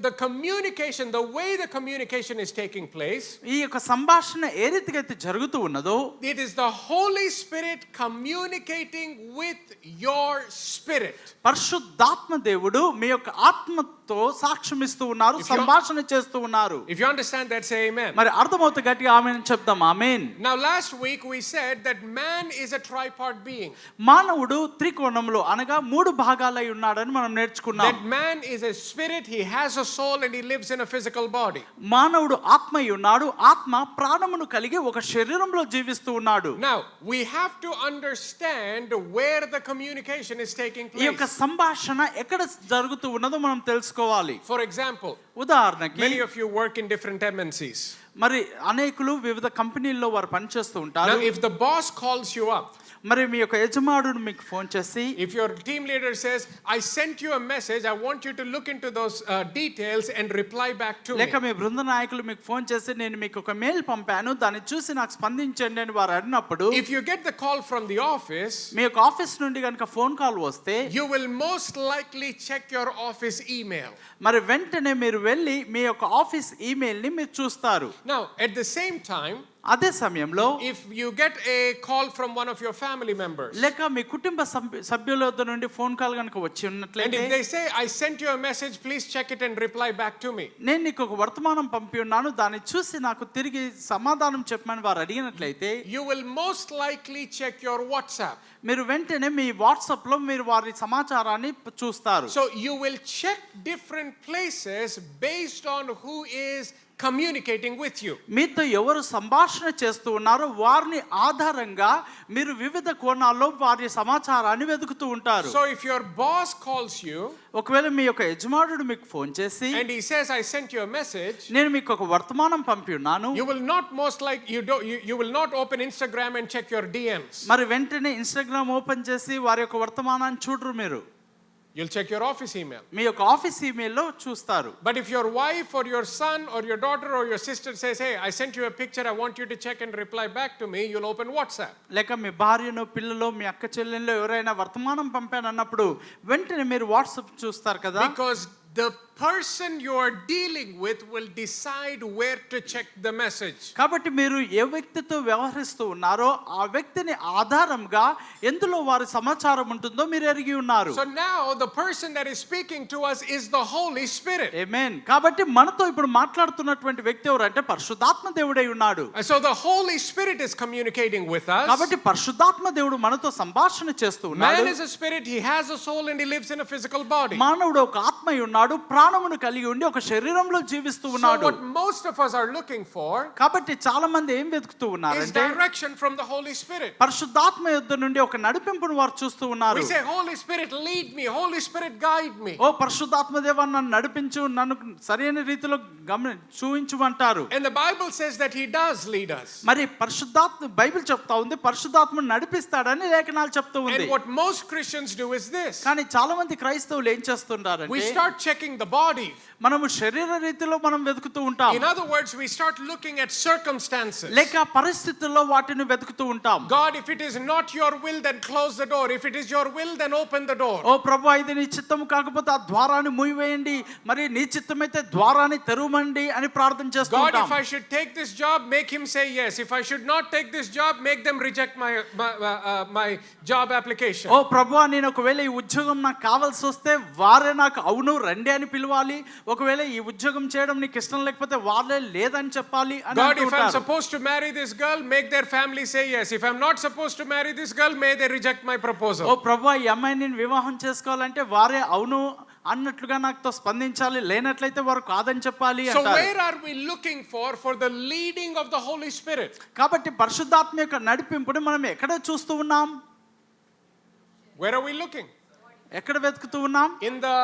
the communication, the way the communication is taking place, ఈ యొక్క సంభాషణ ఏ రీతిగా అయితే జరుగుతూ ఉన్నదో it is the Holy Spirit communicating with your spirit. పరిశుద్ధాత్మ దేవుడు మీ యొక్క ఆత్మతో సాక్ష్యమిస్తూ ఉన్నారు, If you- సంభాషణ చేస్తూ ఉన్నారు. If you understand that, say amen. మరి అర్థమవుతుంది గట్టిగా ఆమేన్ చెప్దాం. ఆమేన్. Now, last week we said that man is a tripart being. మానవుడు త్రికోణంలో అనగా మూడు భాగాలై ఉన్నాడని మనం నేర్చుకున్నాం. That man is a spirit, he has a soul, and he lives in a physical body. మానవుడు ఆత్మై ఉన్నాడు, ఆత్మ ప్రాణమును కలిగి ఒక శరీరంలో జీవిస్తూ ఉన్నాడు. Now, we have to understand where the communication is taking ఈ యొక్క place. సంభాషణ ఎక్కడ జరుగుతూ ఉన్నదో మనం తెలుసుకోవాలి. For example, ఉదాహరణకి many of you work in different MNCs. మరి అనేకులు వివిధ కంపెనీల్లో వారు పనిచేస్తూ Now, ఉంటారు. if the boss calls you up, మరి మీ యొక్క యజమానుడు మీకు ఫోన్ చేసి if your team leader says, I sent you a message, I want you to look into those details and reply back to me. లేక మీ బృంద నాయకులు మీకు phone చేసి నేను మీకు ఒక మెయిల్ పంపాను దాన్ని చూసి నాకు స్పందించండి అని వారు అడిగినప్పుడు If you get the call from the office, మీ యొక్క ఆఫీస్ నుండి కనుక ఫోన్ కాల్ వస్తే you will most likely check your office email. మరి వెంటనే మీరు వెళ్ళి మీ యొక్క ఆఫీస్ ఈమెయిల్ ని మీరు చూస్తారు. Now, at the same time, అదే సమయంలో if you get a call from one of your family members, లేక మీ కుటుంబ సభ్యుల వద్ద నుండి ఫోన్ కాల్ కనుక వచ్చి and ఉన్నట్లయితే if they say, I sent you a message, please check it and reply back to me. నేను నీకు ఒక వర్తమానం పంపి ఉన్నాను దాన్ని చూసి నాకు తిరిగి సమాధానం చెప్పమని వారు అడిగినట్లయితే You will most likely check your WhatsApp. మీరు వెంటనే మీ వాట్సాప్ లో మీరు వారి సమాచారాన్ని చూస్తారు. So you will check different places based on who is communicating with you. మీతో ఎవరు సంభాషణ చేస్తూ ఉన్నారో వారిని ఆధారంగా మీరు వివిధ కోణాల్లో వారి సమాచారాన్ని వెతుకుతూ ఉంటారు. So if your boss calls you ఒకవేళ మీ యొక్క యజమానుడు మీకు ఫోన్ చేసి and he says, I sent you a message, నేను మీకు ఒక వర్తమానం పంపి ఉన్నాను, you will not most like you will not open Instagram and check your DMs. మరి వెంటనే ఇన్స్టాగ్రామ్ ఓపెన్ చేసి వారి యొక్క వర్తమానాన్ని చూడరు, మీరు You'll check your office email. మీ యొక్క ఆఫీస్ ఈమెయిల్లో చూస్తారు. But if your wife or your son or your daughter or your sister says, hey, I sent you a picture, I want you to check and reply back to me, you'll open WhatsApp. లేక మీ భార్యను పిల్లలు మీ అక్క చెల్లెల్లో ఎవరైనా వర్తమానం పంపాను అన్నప్పుడు వెంటనే మీరు వాట్సాప్ చూస్తారు కదా. Because the person you are dealing with will decide where to check the message. కాబట్టి మీరు ఏ వ్యక్తితో వ్యవహరిస్తూ ఉన్నారో ఆ వ్యక్తిని ఆధారంగా ఎందులో వారి సమాచారం ఉంటుందో మీరు ఎరిగి ఉన్నారు. So now the person that is speaking to us is the Holy Spirit. ఆమేన్. కాబట్టి మనతో ఇప్పుడు మాట్లాడుతున్నటువంటి వ్యక్తి ఎవరంటే పరిశుద్ధాత్మ దేవుడై ఉన్నాడు. And so the Holy Spirit is communicating with us. కాబట్టి పరిశుద్ధాత్మ దేవుడు మనతో సంభాషణ చేస్తూ ఉన్నాడు. Man is a spirit, he has a soul and he lives in a physical body. మానవుడు ఒక ఆత్మ ఉన్నాడు, ప్రాణమును కలిగి ఉండి ఒక శరీరంలో జీవిస్తూ So ఉన్నాడు. what most of us are looking for కాబట్టి చాలా మంది ఏం వెతుకుతూ is ఉన్నారంటే direction from the Holy Spirit. పరిశుద్ధాత్మ యొద్ద నుండి ఒక నడిపింపును వారు చూస్తూ ఉన్నారు. We say, Holy Spirit, lead me. Holy Spirit, guide me. ఓ పరిశుద్ధాత్మ దేవా నన్ను నడిపించు, నన్ను సరైన రీతిలో చూయించుమంటారు. And the Bible says that he does lead us. మరి పరిశుద్ధాత్మ బైబిల్ చెప్తా ఉంది పరిశుద్ధాత్మను నడిపిస్తాడని లేఖనాలు చెప్తూ ఉంది. And what most Christians do is this. కానీ చాలా మంది క్రైస్తవులు ఏం చేస్తుంటారంటే We start checking the body. మనము శరీర రీతిలో మనం వెతుకుతూ ఉంటాం. In other words, we start looking at circumstances. లేక పరిస్థితుల్లో వాటిని వెతుకుతూ ఉంటాం. God, if it is not your will, then close the door. If it is your will, then open the door. ఓ ప్రభువా, ఇది నీ చిత్తము కాకపోతే ఆ ద్వారాన్ని మూసివేయండి, మరి నీ చిత్తమైతే ద్వారాన్ని తెరవమండి అని ప్రార్థన చేస్తూ God, ఉంటాం. if I should take this job, make him say yes. If I should not take this job, make them reject my job application. ఓ ప్రభువా, నేను ఒకవేళ ఈ ఉద్యోగం నాకు కావాల్సి వస్తే వారే నాకు అవును రండి అని పిలవాలి. ఒకవేళ ఈ ఉద్యోగం చేయడం నీకు ఇష్టం లేకపోతే వాళ్ళే లేదని చెప్పాలి అని God, if I'm అంటారు. supposed to marry this girl, make their family say yes. If I'm not supposed to marry this girl, may they reject my proposal. ఓ ప్రభువా, ఈ అమ్మాయిని నేను వివాహం చేసుకోవాలంటే వారే అవును అన్నట్లుగా నాకుతో స్పందించాలి, లేనట్లయితే వారు కాదని చెప్పాలి So అంటారు. where are we looking for the leading of the Holy Spirit? కాబట్టి పరిశుద్ధాత్మ యొక్క నడిపింపుని మనం ఎక్కడ చూస్తూ ఉన్నాం? Where are we looking? ఎక్కడ వెతుకుతూ ఉన్నాం? In the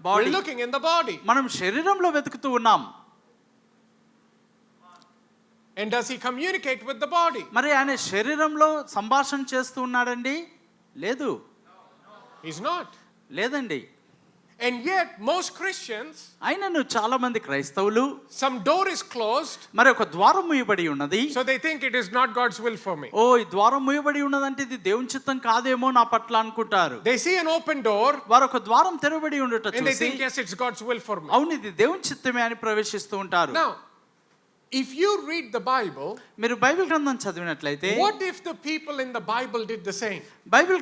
body. We're looking in the body. మనం శరీరంలో వెతుకుతూ ఉన్నాం. And does he communicate with the body? మరి ఆయన శరీరంలో సంభాషణ చేస్తూ ఉన్నాడండి? లేదు, He's not. లేదండి. And yet most Christians, అయినను చాలా మంది క్రైస్తవులు some door is closed, మరి ఒక ద్వారం మూయబడి ఉన్నది. so they think it is not God's will for me. ఓ, ఈ ద్వారం మూయబడి ఉన్నదంటే ఇది దేవుని చిత్తం కాదేమో నా పట్ల అనుకుంటారు. They see an open door వారు ఒక ద్వారం తెరవబడి ఉండట and they చూసి think yes, it's God's will for me. అవును ఇది దేవుని చిత్తమే అని ప్రవేశిస్తూ ఉంటారు. Now, if you read the Bible, మీరు బైబిల్ గ్రంథం చదివినట్లయితే what if the people in the Bible did the same? Bible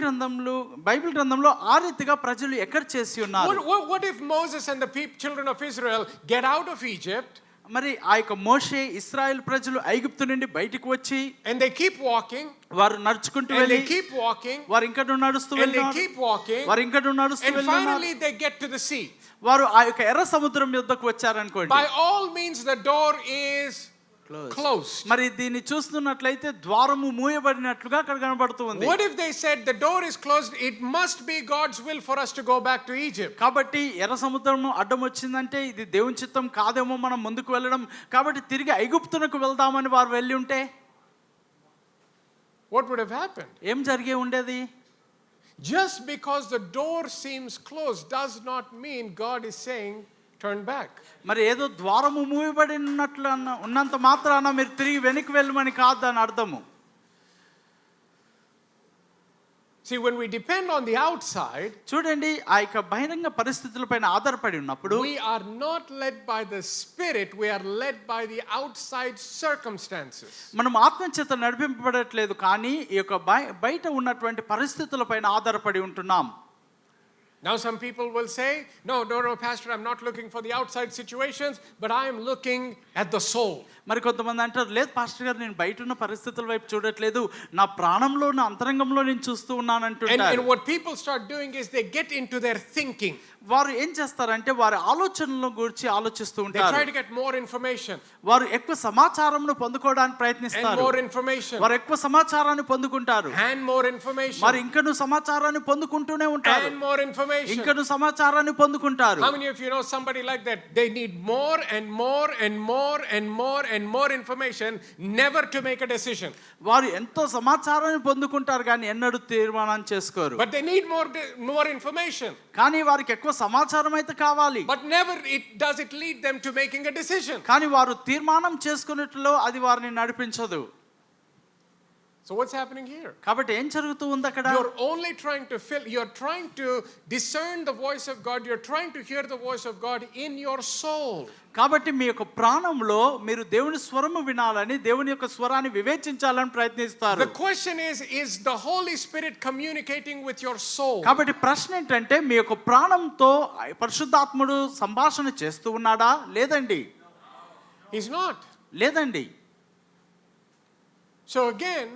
గ్రంథంలో ఆ రీతిగా ప్రజలు ఎక్కడ చేసి ఉన్నారు? What if Moses and the children of Israel get out of Egypt? మరి ఆ యొక్క మోషే ఇశ్రాయేలు ప్రజలు ఐగుప్తు నుండి బయటికి వచ్చి And they keep walking, వారు నడుచుకుంటూ and వెళ్ళి they keep walking, వారు ఇంకా నడుస్తూ and they వెళ్ళినారు. keep walking, వారు ఇంకా నడుస్తూ and వెళ్ళినారు. finally they get to the sea. వారు ఆ యొక్క ఎర్ర సముద్రం యొద్దకు వచ్చారనుకోండి. By all means the door is closed. మరి దీన్ని చూస్తున్నట్లయితే ద్వారము మూయబడినట్లుగా అక్కడ కనబడుతూ ఉంది. What if they said the door is closed, it must be God's will for us to go back to Egypt? కాబట్టి ఎర్ర సముద్రం అడ్డం వచ్చిందంటే ఇది దేవుని చిత్తం కాదేమో మనం ముందుకు వెళ్ళడం, కాబట్టి తిరిగి ఐగుప్తునకు వెళ్దామని వారు వెళ్ళి ఉంటే What would have happened? ఏం జరిగే ఉండేది? Just because the door seems closed does not mean God is saying turn back. మరి ఏదో ద్వారము మూయబడి ఉన్నంత మాత్రాన మీరు తిరిగి వెనక్కి వెళ్ళమని కాదు అని అర్థము. See, when we depend on the outside, చూడండి, ఆ యొక్క బహిరంగ పరిస్థితులపైన ఆధారపడి ఉన్నప్పుడు we are not led by the Spirit, we are led by the outside circumstances. మనం ఆత్మచేత నడిపింపబడట్లేదు, కానీ ఈ యొక్క బయట ఉన్నటువంటి పరిస్థితులపైన ఆధారపడి ఉంటున్నాం. Now some people will say, no, Pastor, I'm not looking for the outside situations, but I am looking at the soul. మరి కొంతమంది అంటారు, లేదు పాస్టర్ గారు, నేను బయట ఉన్న పరిస్థితుల వైపు చూడట్లేదు, నా ప్రాణంలో నా అంతరంగంలో నేను చూస్తూ ఉన్నాను అంటుంటారు. And what people start doing is they get into their thinking. వారు ఏం చేస్తారంటే వారి ఆలోచనల గురించి ఆలోచిస్తూ They ఉంటారు. try to get more information. వారు ఎక్కువ సమాచారంను పొందుకోవడానికి And ప్రయత్నిస్తారు. more information. వారు ఎక్కువ సమాచారాన్ని పొందుకుంటారు. And more information. మరి ఇంకను సమాచారాన్ని పొందుకుంటూనే ఉంటారు. And more information. ఇంకను సమాచారాన్ని పొందుకుంటారు. How many of you know somebody like that? They need more and more and more and more and more information, never to make a decision. వారు ఎంతో సమాచారాన్ని పొందుకుంటారు కానీ ఎన్నడూ తీర్మానం చేసుకోరు. But they need more information. కానీ వారికి ఎక్కువ సమాచారం అయితే కావాలి. But never does it lead them to making a decision. కానీ వారు తీర్మానం చేసుకున్నట్లో అది వారిని నడిపించదు. So what's happening here? కాబట్టి ఏం జరుగుతూ ఉంది అక్కడ? You're only trying to you're trying to discern the voice of God. You're trying to hear the voice of God in your soul. కాబట్టి మీ యొక్క ప్రాణంలో మీరు దేవుని స్వరము వినాలని, దేవుని యొక్క స్వరాన్ని వివేచించాలని ప్రయత్నిస్తారు. The question is the Holy Spirit communicating with your soul? కాబట్టి ప్రశ్న ఏంటంటే మీ యొక్క ప్రాణంతో పరిశుద్ధాత్ముడు సంభాషణ చేస్తూ ఉన్నాడా? లేదండి. He's not. లేదండి. So again,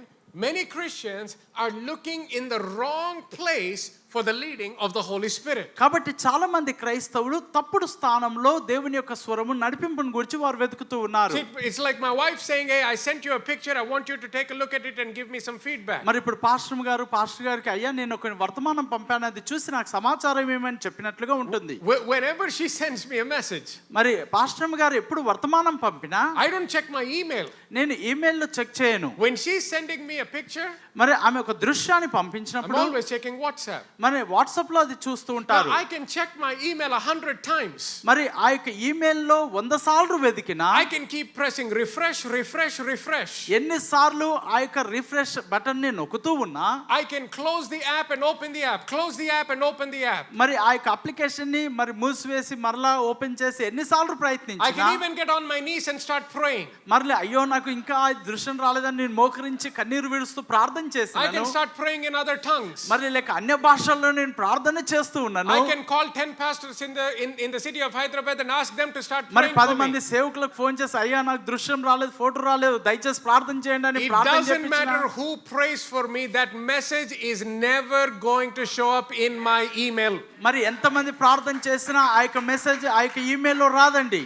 many Christians are looking in the wrong place for the leading of the Holy Spirit. కాబట్టి చాలా మంది క్రైస్తవులు తప్పుడు స్థానంలో దేవుని యొక్క స్వరము నడిపింపును గురించి వారు వెతుకుతూ ఉన్నారు. It's like my wife saying, "Hey, I sent you a picture. I want you to take a look at it and give me some feedback." మరి ఇప్పుడు పాస్టర్ గారికి అయ్యా నేను ఒక వర్తమానం పంపాను, అది చూసి నాకు సమాచారం ఏమని చెప్పినట్లుగా ఉంటుంది. Whenever she sends me a message, మరి పాస్టర్ గారు ఎప్పుడు వర్తమానం పంపినా I don't check my email. నేను ఈమెయిల్లో చెక్ చేయను. When she's sending me a picture, మరి ఆమె ఒక దృశ్యాన్ని I'm పంపించినప్పుడు always checking WhatsApp. మరి వాట్సాప్ లో అది చూస్తూ Now, ఉంటారు. I can check my email 100 times. మరి ఆ యొక్క ఈమెయిల్లో 100 సార్లు వెతికినా I can keep pressing refresh, refresh, refresh. ఎన్నిసార్లు ఆ యొక్క రిఫ్రెష్ బటన్ ని నొక్కుతూ ఉన్నా I can close the app and open the app, close the app and open the app. మరి ఆ యొక్క అప్లికేషన్ ని మరి మూసివేసి మరలా ఓపెన్ చేసి ఎన్నిసార్లు I ప్రయత్నించినా can even get on my knees and start praying. మరలే అయ్యో నాకు ఇంకా ఆ దృశ్యం రాలేదని నేను మోకరించి కన్నీరు విడుస్తూ ప్రార్థన I can చేసినాను. start praying in other tongues. మరి లేక అన్య భాషల్లో నేను ప్రార్థన చేస్తూ ఉన్నాను. I can call 10 pastors in the city of Hyderabad and ask them to start మరి praying 10 for me. మంది సేవకులకు ఫోన్ చేసి అయ్యా నాకు దృశ్యం రాలేదు, ఫోటో రాలేదు, దయచేసి ప్రార్థన చేయండి అని It ప్రార్థన doesn't matter చేయించిన. who prays for me, that message is never going to show up in my email. మరి ఎంతమంది ప్రార్థన చేసినా ఆ యొక్క మెసేజ్ ఆ యొక్క ఈమెయిల్లో రాదండి.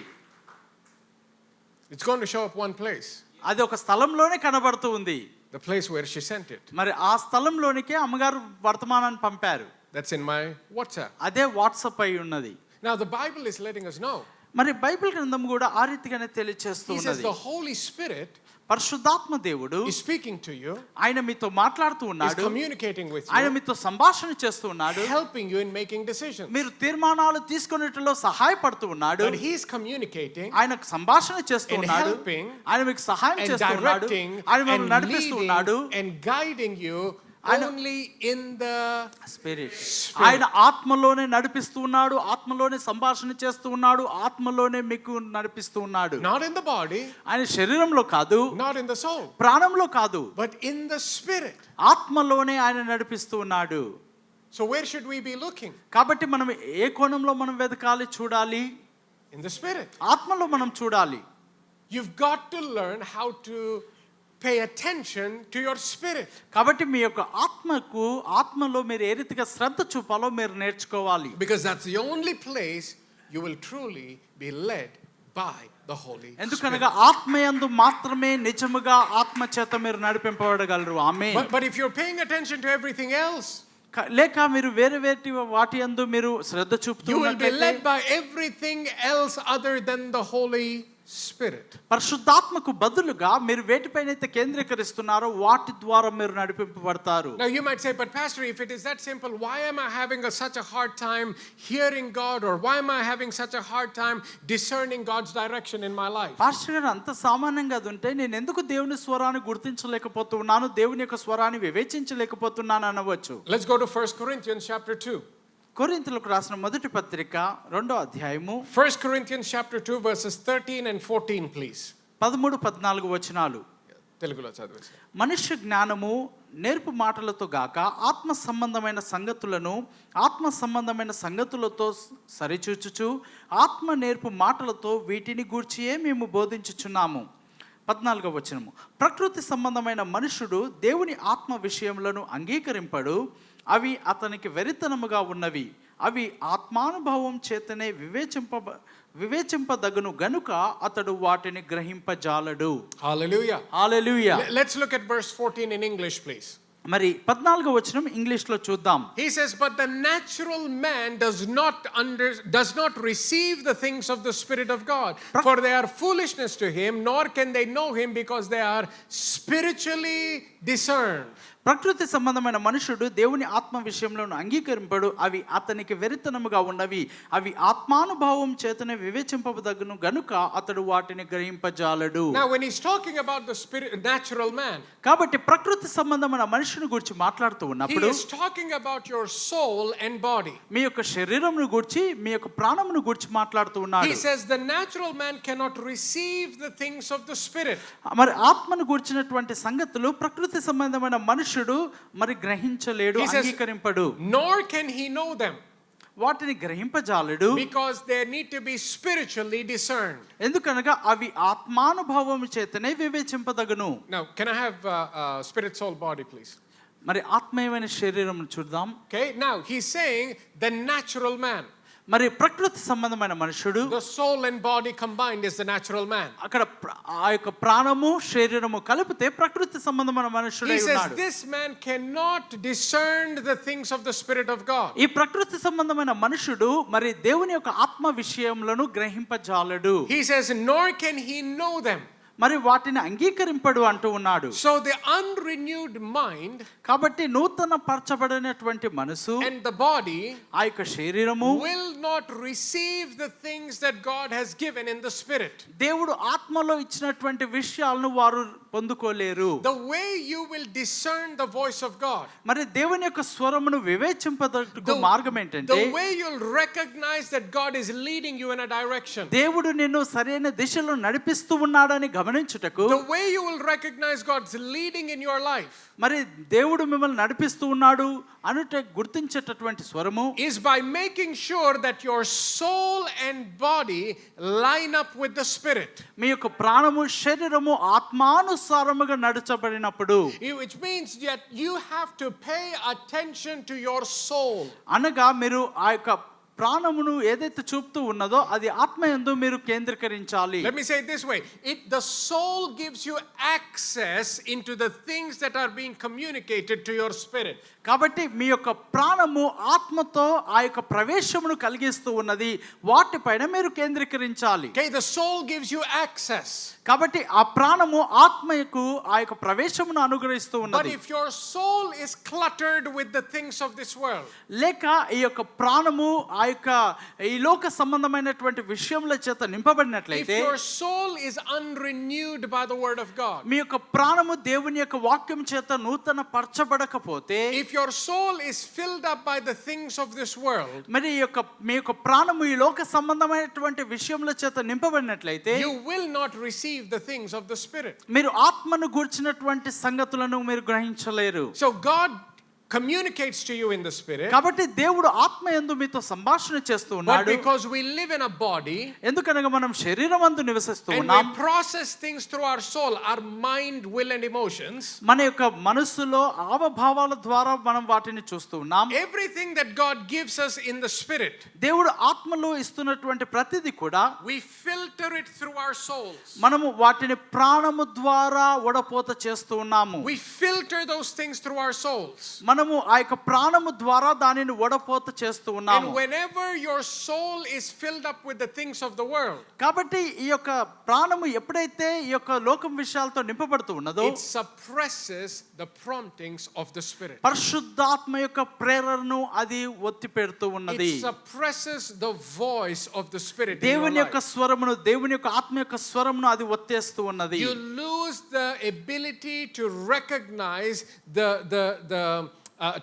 It's going to show up one place, అది ఒక స్థలంలోనే కనబడుతూ ఉంది. the place where she sent it. మరి ఆ స్థలంలోనికే అమ్మగారు వర్తమానాన్ని పంపారు. That's in my WhatsApp. అదే వాట్సాప్ అయి ఉన్నది. Now the Bible is letting us know. మరి బైబిల్ గ్రంథం కూడా ఆ రీతిగానే తెలియచేస్తూ He says ఉన్నది. the Holy Spirit పరిశుద్ధాత్మ దేవుడు is speaking to you, ఆయన మీతో మాట్లాడుతూ is ఉన్నాడు, communicating with ఆయన you, మీతో సంభాషణ చేస్తూ ఉన్నాడు, helping you in making decisions. మీరు తీర్మానాలు తీసుకునేట్లో సహాయపడుతూ ఉన్నాడు, But He's communicating ఆయన సంభాషణ చేస్తూ and ఉన్నాడు, helping ఆయన మీకు సహాయం and చేస్తూ ఉన్నాడు, directing ఆయన మిమ్మల్ని and నడిపిస్తూ ఉన్నాడు. leading and guiding you only in the spirit. ఆయన ఆత్మలోనే నడిపిస్తూ ఉన్నాడు, ఆత్మలోనే సంభాషణ చేస్తూ ఉన్నాడు, ఆత్మలోనే మీకు నడిపిస్తూ ఉన్నాడు. not in the body, ఆయన శరీరంలో కాదు, not in the soul, ప్రాణంలో కాదు, but in the spirit. ఆత్మలోనే ఆయన నడిపిస్తూ ఉన్నాడు. So where should we be looking? కాబట్టి మనం ఏ కోణంలో మనం వెతకాలి, చూడాలి? In the spirit. ఆత్మలో మనం చూడాలి. You've got to learn how to pay attention to your spirit. కాబట్టి మీ యొక్క ఆత్మలో మీరు ఏ రీతిగా శ్రద్ధ చూపాలో మీరు నేర్చుకోవాలి. Because that's the only place you will truly be led by the Holy Spirit. ఎందుకనగా ఆత్మయందు మాత్రమే నిజముగా ఆత్మ చేత మీరు నడిపింపబడగలరు. ఆమేన్. But if you're paying attention to everything else, లేక మీరు వేరే వాటి యందు మీరు శ్రద్ధ చూపుతూ you will be ఉన్నట్లయితే led by everything else other than the Holy Spirit. పరిశుద్ధాత్మకు బదులుగా మీరు వేటిపైనైతే కేంద్రీకరిస్తున్నారో వాటి ద్వారా మీరు నడిపింపబడతారు. Now you might say, but Pastor, if it is that simple, why am I having such a hard time hearing God, or why am I having such a hard time discerning God's direction in my life? Pastor గారు అంత సామాన్యంగా అది ఉంటే నేను ఎందుకు దేవుని స్వరాన్ని గుర్తించలేకపోతున్నాను, దేవుని యొక్క స్వరాన్ని వివేచించలేకపోతున్నాను అనవచ్చు. Let's go to 1 Corinthians chapter 2. కొరింథీయులకు రాసిన మొదటి పత్రిక 2వ అధ్యాయము 1 Corinthians chapter 2 verses 13 and 14, please. 13-14 వచనాలు. తెలుగులో చదివేసి. మనుష్య జ్ఞానము నేర్పు మాటలతో గాక ఆత్మ సంబంధమైన సంగతులతో సరిచూచుచు ఆత్మ నేర్పు మాటలతో వీటిని గూర్చియే మేము బోధించుచున్నాము. 14వ వచనము. ప్రకృతి సంబంధమైన మనుషుడు దేవుని ఆత్మ విషయములను అంగీకరింపడు, అవి అతనికి వెరితనముగా ఉన్నవి, అవి ఆత్మానుభవం చేతనే వివేచింపదగును గనుక అతడు వాటిని గ్రహింపజాలడు. Hallelujah. Hallelujah. Let's look at verse 14 in English, please. మరి 14వ వచనం ఇంగ్లీష్ లో చూద్దాం. He says, but the natural man does not receive the things of the Spirit of God, for they are foolishness to him, nor can they know him, because they are spiritually discerned. ప్రకృతి సంబంధమైన మనుషుడు దేవుని ఆత్మ విషయంలో అంగీకరింపడు, అవి అతనికి వెరితనముగా ఉన్నవి, అవి ఆత్మానుభవం చేతనే వివేచింపదగును గనుక అతడు వాటిని గ్రహింపజాలడు. Now when he's talking about the natural man, కాబట్టి ప్రకృతి సంబంధమైన మనుషుని గురించి మాట్లాడుతూ he ఉన్నప్పుడు is talking about your soul and body. మీ యొక్క శరీరమును గురించి మీ యొక్క ప్రాణమును గురించి మాట్లాడుతూ ఉన్నాడు. He says the natural man cannot receive the things of the Spirit. మరి ఆత్మను గురించినటువంటి సంగతులు ప్రకృతి సంబంధమైన మనుషుడు మరి గ్రహించలేడు, అంగీకరింపడు. Nor can he know them. వాటిని గ్రహింపజాలడు. Because they need to be spiritually discerned. ఎందుకనగా అవి ఆత్మానుభవం చేతనే వివేచింపదగును. Now can I have spirit, soul, body, please? మరి ఆత్మీయమైన శరీరం చూద్దాం. Okay, now he's saying the natural man. మరి ప్రకృతి సంబంధమైన మనుషుడు, The soul and body combined is the natural man. అక్కడ ఆ యొక్క ప్రాణము శరీరము కలిపితే ప్రకృతి సంబంధమైన మనుషుడే He says ఉన్నాడు. this man cannot discern the things of the Spirit of God. ఈ ప్రకృతి సంబంధమైన మనుషుడు మరి దేవుని యొక్క ఆత్మ విషయములను గ్రహింపజాలడు. He says nor can he know them. మరి వాటిని అంగీకరింపడు అంటూ ఉన్నాడు. So the unrenewed mind కాబట్టి నూతన పరచబడినటువంటి మనసు and the body ఆ యొక్క శరీరము will not receive the things that God has given in the spirit. దేవుడు ఆత్మలో ఇచ్చినటువంటి విషయాలను వారు పొందుకోలేరు. The way you will discern the voice of God, మరి దేవుని యొక్క స్వరమును వివేచింపదకు మార్గం ఏంటంటే the way you'll recognize that God is leading you in a direction, దేవుడు నిన్ను సరైన దిశలో నడిపిస్తూ ఉన్నాడని గమనించుటకు, the way you will recognize God's leading in your life మరి దేవుడు మిమ్మల్ని నడిపిస్తూ ఉన్నాడు అనుట గుర్తించేటటువంటి స్వరము is by making sure that your soul and body line up with the spirit. మీ యొక్క ప్రాణము శరీరము ఆత్మానుసారముగా నడచబడినప్పుడు, Which means that you have to pay attention to your soul. అనగా మీరు ఆ యొక్క ప్రాణమును ఏదైతే చూపుతూ ఉన్నదో అది ఆత్మయందు మీరు కేంద్రీకరించాలి. Let me say it this way. The soul gives you access into the things that are being communicated to your spirit. కాబట్టి మీ యొక్క ప్రాణము ఆత్మతో ఆ యొక్క ప్రవేశమును కలిగిస్తూ ఉన్నది, వాటిపైన మీరు కేంద్రీకరించాలి. Okay, the soul gives you access. కాబట్టి ఆ ప్రాణము ఆత్మకు ఆ యొక్క ప్రవేశమును అనుగ్రహిస్తూ But ఉన్నది. if your soul is cluttered with the things of this world, లేక ఈ యొక్క ప్రాణము ఆ యొక్క ఈ లోక సంబంధమైనటువంటి విషయముల చేత if నింపబడినట్లయితే, your soul is unrenewed by the word of God, మీ యొక్క ప్రాణము దేవుని యొక్క వాక్యం చేత నూతన పరచబడకపోతే, if your soul is filled up by the things of this world, మరి మీ యొక్క ప్రాణము ఈ లోక సంబంధమైనటువంటి విషయముల చేత నింపబడినట్లయితే, you will not receive the things of the spirit. మీరు ఆత్మను గూర్చినటువంటి సంగతులను మీరు గ్రహించలేరు. So God communicates to you in the spirit. కాబట్టి దేవుడు ఆత్మయందు మీతో సంభాషణ చేస్తూ But ఉన్నాడు. because we live in a body ఎందుకనగా మనం శరీరమందు నివసిస్తూ and ఉన్నాం, we process things through our soul, our mind, will and emotions, మన యొక్క మనస్సులో హావభావాల ద్వారా మనం వాటిని చూస్తూ ఉన్నాం. everything that God gives us in the spirit, దేవుడు ఆత్మలో ఇస్తున్నటువంటి ప్రతిదీ కూడా we filter it through our souls. మనము వాటిని ప్రాణము ద్వారా వడపోత చేస్తూ ఉన్నాము. We filter those things through our souls. మనము ఆ యొక్క ప్రాణము ద్వారా దానిని వడపోత చేస్తూ And ఉన్నాము. whenever your soul is filled up with the things of the world, కాబట్టి ఈ యొక్క ప్రాణము ఎప్పుడైతే ఈ యొక్క లోకం విషయాలతో నింపబడుతూ ఉన్నదో, it suppresses the promptings of the spirit. పరిశుద్ధాత్మ యొక్క ప్రేరణను అది ఒత్తి పెడుతూ ఉన్నది. It suppresses the voice of the spirit in your దేవుని యొక్క life. స్వరమును, దేవుని యొక్క ఆత్మ యొక్క స్వరమును అది ఒత్తేస్తూ ఉన్నది. You lose the ability to recognize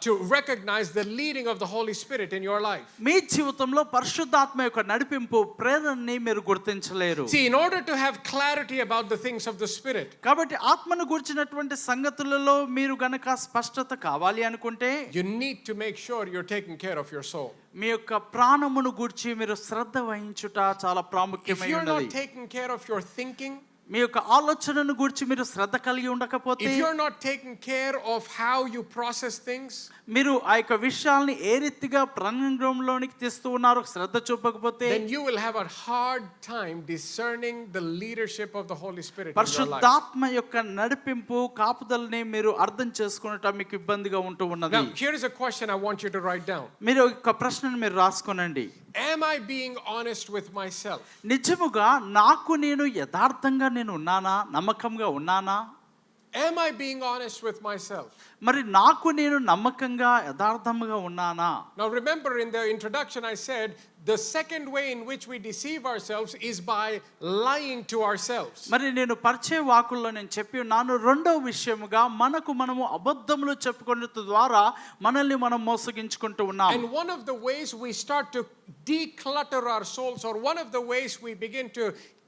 to recognize the leading of the Holy Spirit in your life. మీ జీవితంలో పరిశుద్ధాత్మ యొక్క నడిపింపు ప్రేరణని మీరు గుర్తించలేరు. See, in order to have clarity about the things of the Spirit, కాబట్టి ఆత్మను గురించినటువంటి సంగతులలో మీరు గనక స్పష్టత కావాలి అనుకుంటే, you need to make sure you're taking care of your soul. మీ యొక్క ప్రాణమును గురించి మీరు శ్రద్ధ వహించుట చాలా If ప్రాముఖ్యమై you're ఉన్నది. not taking care of your thinking, మీ యొక్క ఆలోచనను గురించి మీరు శ్రద్ధ కలిగి ఉండకపోతే, if you're not taking care of how you process things, మీరు ఆ యొక్క విషయాల్ని ఏ రీతిగా ప్రాణంలోనికి తీస్తూ ఉన్నారో శ్రద్ధ చూపకపోతే, then you will have a hard time discerning the leadership of the Holy Spirit in your life. పరిశుద్ధాత్మ యొక్క నడిపింపు కాపుదలని మీరు అర్థం చేసుకునటం మీకు ఇబ్బందిగా ఉంటూ ఉన్నది. Now, here is a question I want you to write down. మీరు ఒక ప్రశ్నను మీరు రాసుకోనండి. Am I being honest with myself? నిజముగా నాకు నేను యథార్థంగా నేను ఉన్నానా, నమ్మకంగా ఉన్నానా? Am I being honest with myself? మరి నాకు నేను నమ్మకంగా యథార్థంగా ఉన్నానా? Now remember, in the introduction I said the second way in which we deceive ourselves is by lying to ourselves. మరి నేను పరిచయ వాకుల్లో నేను చెప్పి ఉన్నాను, రెండవ విషయముగా మనము అబద్ధములు చెప్పుకునే ద్వారా మనల్ని మనం మోసగించుకుంటూ ఉన్నాం. And one of the ways we start to declutter our souls, or one of the ways we begin to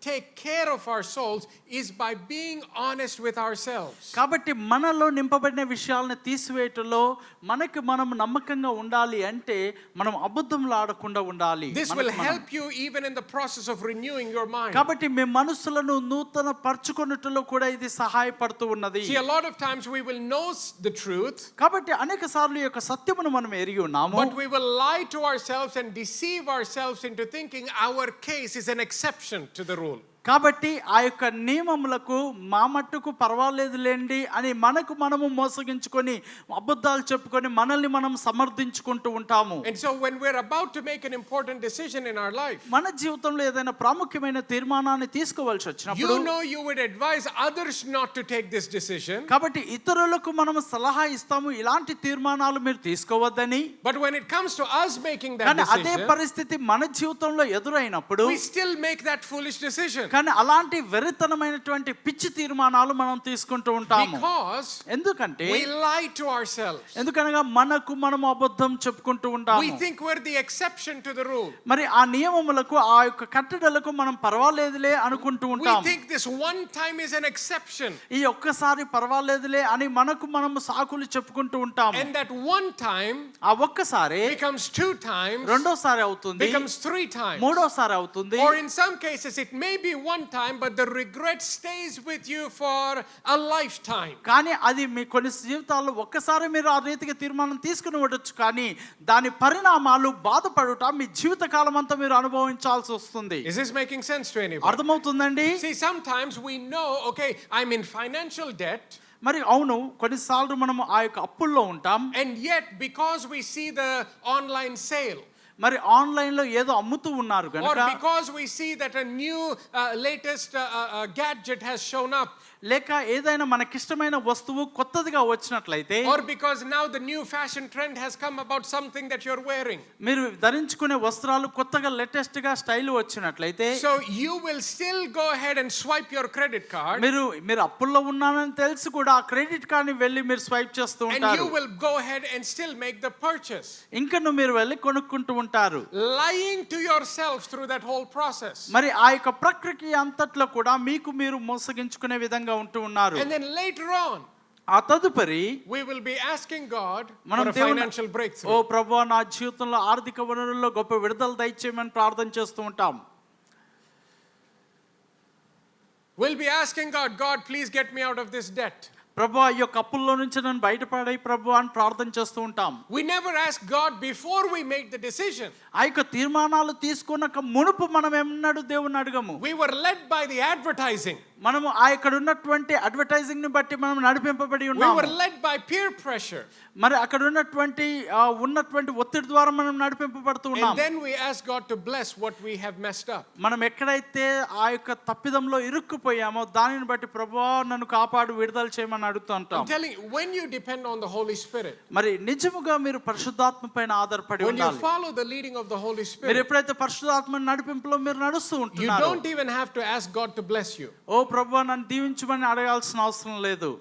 take care of our souls, is by being honest with ourselves. కాబట్టి మనలో నింపబడిన విషయాలను తీసివేయటంలో మనం నమ్మకంగా ఉండాలి అంటే మనం అబద్ధములు ఆడకుండా ఉండాలి. This will help you even in the process of renewing your mind. కాబట్టి మీ మనసులను నూతన పరచుకొనుటలో కూడా ఇది సహాయపడుతూ ఉన్నది. See, a lot of times we will know the truth, కాబట్టి అనేక సార్లు ఈ యొక్క సత్యమును మనం ఎరిగి ఉన్నాము, but we will lie to ourselves and deceive ourselves into thinking our case is an exception to the rule. కాబట్టి ఆ యొక్క నియమములకు మా మట్టుకు పర్వాలేదులేండి అని మనము మోసగించుకొని అబద్ధాలు చెప్పుకొని మనల్ని మనం సమర్థించుకుంటూ ఉంటాము. And so when we're about to make an important decision in our life, మన జీవితంలో ఏదైనా ప్రాముఖ్యమైన తీర్మానాన్ని తీసుకోవాల్సి వచ్చినప్పుడు you would advise others not to take this decision. కాబట్టి ఇతరులకు మనం సలహా ఇస్తాము ఇలాంటి తీర్మానాలు మీరు తీసుకోవద్దని. But when it comes to us making that కానీ అదే decision, పరిస్థితి మన జీవితంలో ఎదురైనప్పుడు we still make that foolish decision. కానీ అలాంటి వెరితనమైనటువంటి పిచ్చి తీర్మానాలు మనం తీసుకుంటూ ఉంటాము. Because ఎందుకంటే we lie to ourselves. ఎందుకనగా మనం అబద్ధం చెప్పుకుంటూ ఉంటాము. We think we're the exception to the rule. మరి ఆ నియమములకు ఆ యొక్క కట్టడలకు మనం పర్వాలేదులే అనుకుంటూ We ఉంటాము. think this one time is an exception. ఈ ఒక్కసారి పర్వాలేదులే అని మనము సాకులు చెప్పుకుంటూ ఉంటాము. And that one time ఆ ఒక్కసారి becomes two times, రెండోసారి అవుతుంది, becomes three times. మూడోసారి అవుతుంది. Or in some cases it may be one time, but the regret stays with you for a lifetime. కానీ అది మీ కొన్ని జీవితాల్లో ఒక్కసారి మీరు ఆ రీతిగా తీర్మానం తీసుకుని ఉండొచ్చు, కానీ దాని పరిణామాలు బాధపడుట మీ జీవితకాలం అంతా మీరు అనుభవించాల్సి వస్తుంది. Is this making sense to anybody? అర్థమవుతుందండి? See, sometimes we know, okay, I'm in financial debt. మరి అవును, కొన్నిసార్లు మనము ఆ యొక్క అప్పుల్లో ఉంటాం. And yet because we see the online sale, మరి ఆన్లైన్ లో ఏదో అమ్ముతూ ఉన్నారు or కనుక, because we see that a new latest gadget has shown up, లేక ఏదైనా మనకిష్టమైన వస్తువు కొత్తదిగా వచ్చినట్లయితే, or because now the new fashion trend has come about something that you're wearing, మీరు ధరించుకునే వస్త్రాలు కొత్తగా లేటెస్ట్ గా స్టైల్ వచ్చినట్లయితే, so you will still go ahead and swipe your credit card, మీరు అప్పుల్లో ఉన్నానని తెలిసి కూడా ఆ క్రెడిట్ కార్డ్ ని వెళ్ళి మీరు స్వైప్ చేస్తూ and ఉంటారు. you will go ahead and still make the purchase, ఇంకా మీరు వెళ్ళి కొనుక్కుంటూ ఉంటారు, lying to yourself through that whole process. మరి ఆ యొక్క ప్రక్రియ అంతట్లో కూడా మీకు మీరు మోసగించుకునే విధంగా ఉంటూ ఉన్నారు. And then later on ఆ తదుపరి we will be asking God for మనం a financial breakthrough. ఓ ప్రభువా, నా జీవితంలో ఆర్థిక వనరుల్లో గొప్ప విడుదల దయచేయమని ప్రార్థన చేస్తూ ఉంటాం. We'll be asking God, please get me out of this debt. ప్రభువా, ఈ యొక్క అప్పుల్లో నుంచి నన్ను బయటపడై ప్రభువా అని ప్రార్థన చేస్తూ ఉంటాం. We never ask God before we make the decision. ఆ యొక్క తీర్మానాలు తీసుకున్నాక మునుపు మనం ఏమన్నాడు దేవుని అడగము. We were led by the advertising. మనము ఆ ఇక్కడ ఉన్నటువంటి అడ్వర్టైజింగ్ ని బట్టి మనం నడిపింపబడి We ఉన్నాము. were led by peer pressure. మరి అక్కడ ఉన్నటువంటి ఒత్తిడి ద్వారా మనం నడిపింపబడుతూ ఉన్నాం. And then we ask God to bless what we have messed up. మనం ఎక్కడైతే ఆ యొక్క తప్పిదంలో ఇరుక్కుపోయామో దానిని బట్టి ప్రభువా నన్ను కాపాడు, విడుదల చేయమని అడుగుతూ ఉంటాం. I'm telling you, when you depend on the Holy Spirit, మరి నిజముగా మీరు పరిశుద్ధాత్మ పైన ఆధారపడి when you ఉండాలి. follow the leading of the Holy మీరు Spirit, ఎప్పుడైతే పరిశుద్ధాత్మ నడిపింపులో మీరు నడుస్తూ you ఉంటున్నారో, don't even have to ask God to bless you. ఓ ప్రభువా నన్ను దీవించమని అడగాల్సిన అవసరం లేదు.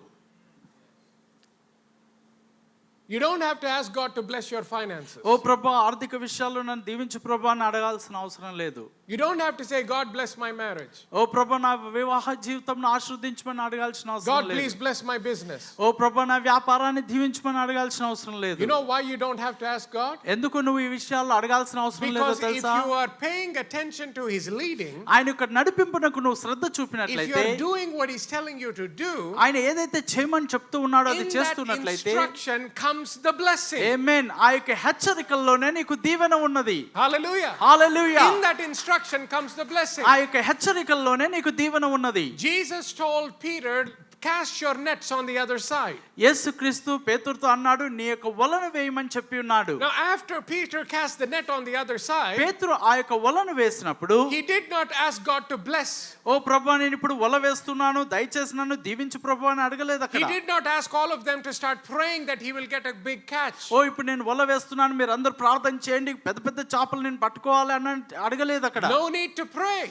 You don't have to ask God to bless your finances. ఓ ప్రభువా ఆర్థిక విషయాల్లో నన్ను దీవించు ప్రభువా అని అడగాల్సిన అవసరం లేదు. You don't have to say, God bless my marriage. ఓ ప్రభువా నా వివాహ జీవితంను ఆశీర్వదించమని అడగాల్సిన అవసరం God లేదు. please bless my business. ఓ ప్రభువా నా వ్యాపారాన్ని దీవించమని అడగాల్సిన అవసరం లేదు. You know why you don't have to ask God? ఎందుకు నువ్వు ఈ విషయాల్లో అడగాల్సిన అవసరం లేదో Because if తెలుసా? you are paying attention to his leading, ఆయన యొక్క నడిపింపునకు నువ్వు శ్రద్ధ if you చూపినట్లయితే, are doing what he's telling you to do, ఆయన ఏదైతే చేయమని చెప్తూ ఉన్నాడో అది in that చేస్తున్నట్లయితే, instruction comes the blessing. ఆమేన్, ఆ యొక్క హెచ్చరికల్లోనే నీకు దీవెన ఉన్నది. Hallelujah. Hallelujah. In that instruction comes the blessing. ఆ యొక్క హెచ్చరికల్లోనే నీకు దీవెన ఉన్నది. Jesus told Peter, cast your nets on the other side. యేసుక్రీస్తు పేతురుతో అన్నాడు, నీ యొక్క వలను వేయమని చెప్పి ఉన్నాడు. Now after Peter cast the net on the other side, పేతురు ఆ యొక్క వలను వేసినప్పుడు he did not ask God to bless. ఓ ప్రభువా నేను ఇప్పుడు వల వేస్తున్నాను, దయచేసి నన్ను దీవించు ప్రభువా అని అడగలేదు He అక్కడ. did not ask all of them to start praying that he will get a big catch. ఓ ఇప్పుడు నేను వల వేస్తున్నాను, మీరు అందరూ ప్రార్థన చేయండి, పెద్ద పెద్ద చేపలు నేను పట్టుకోవాలి అని అడగలేదు అక్కడ. No need to pray.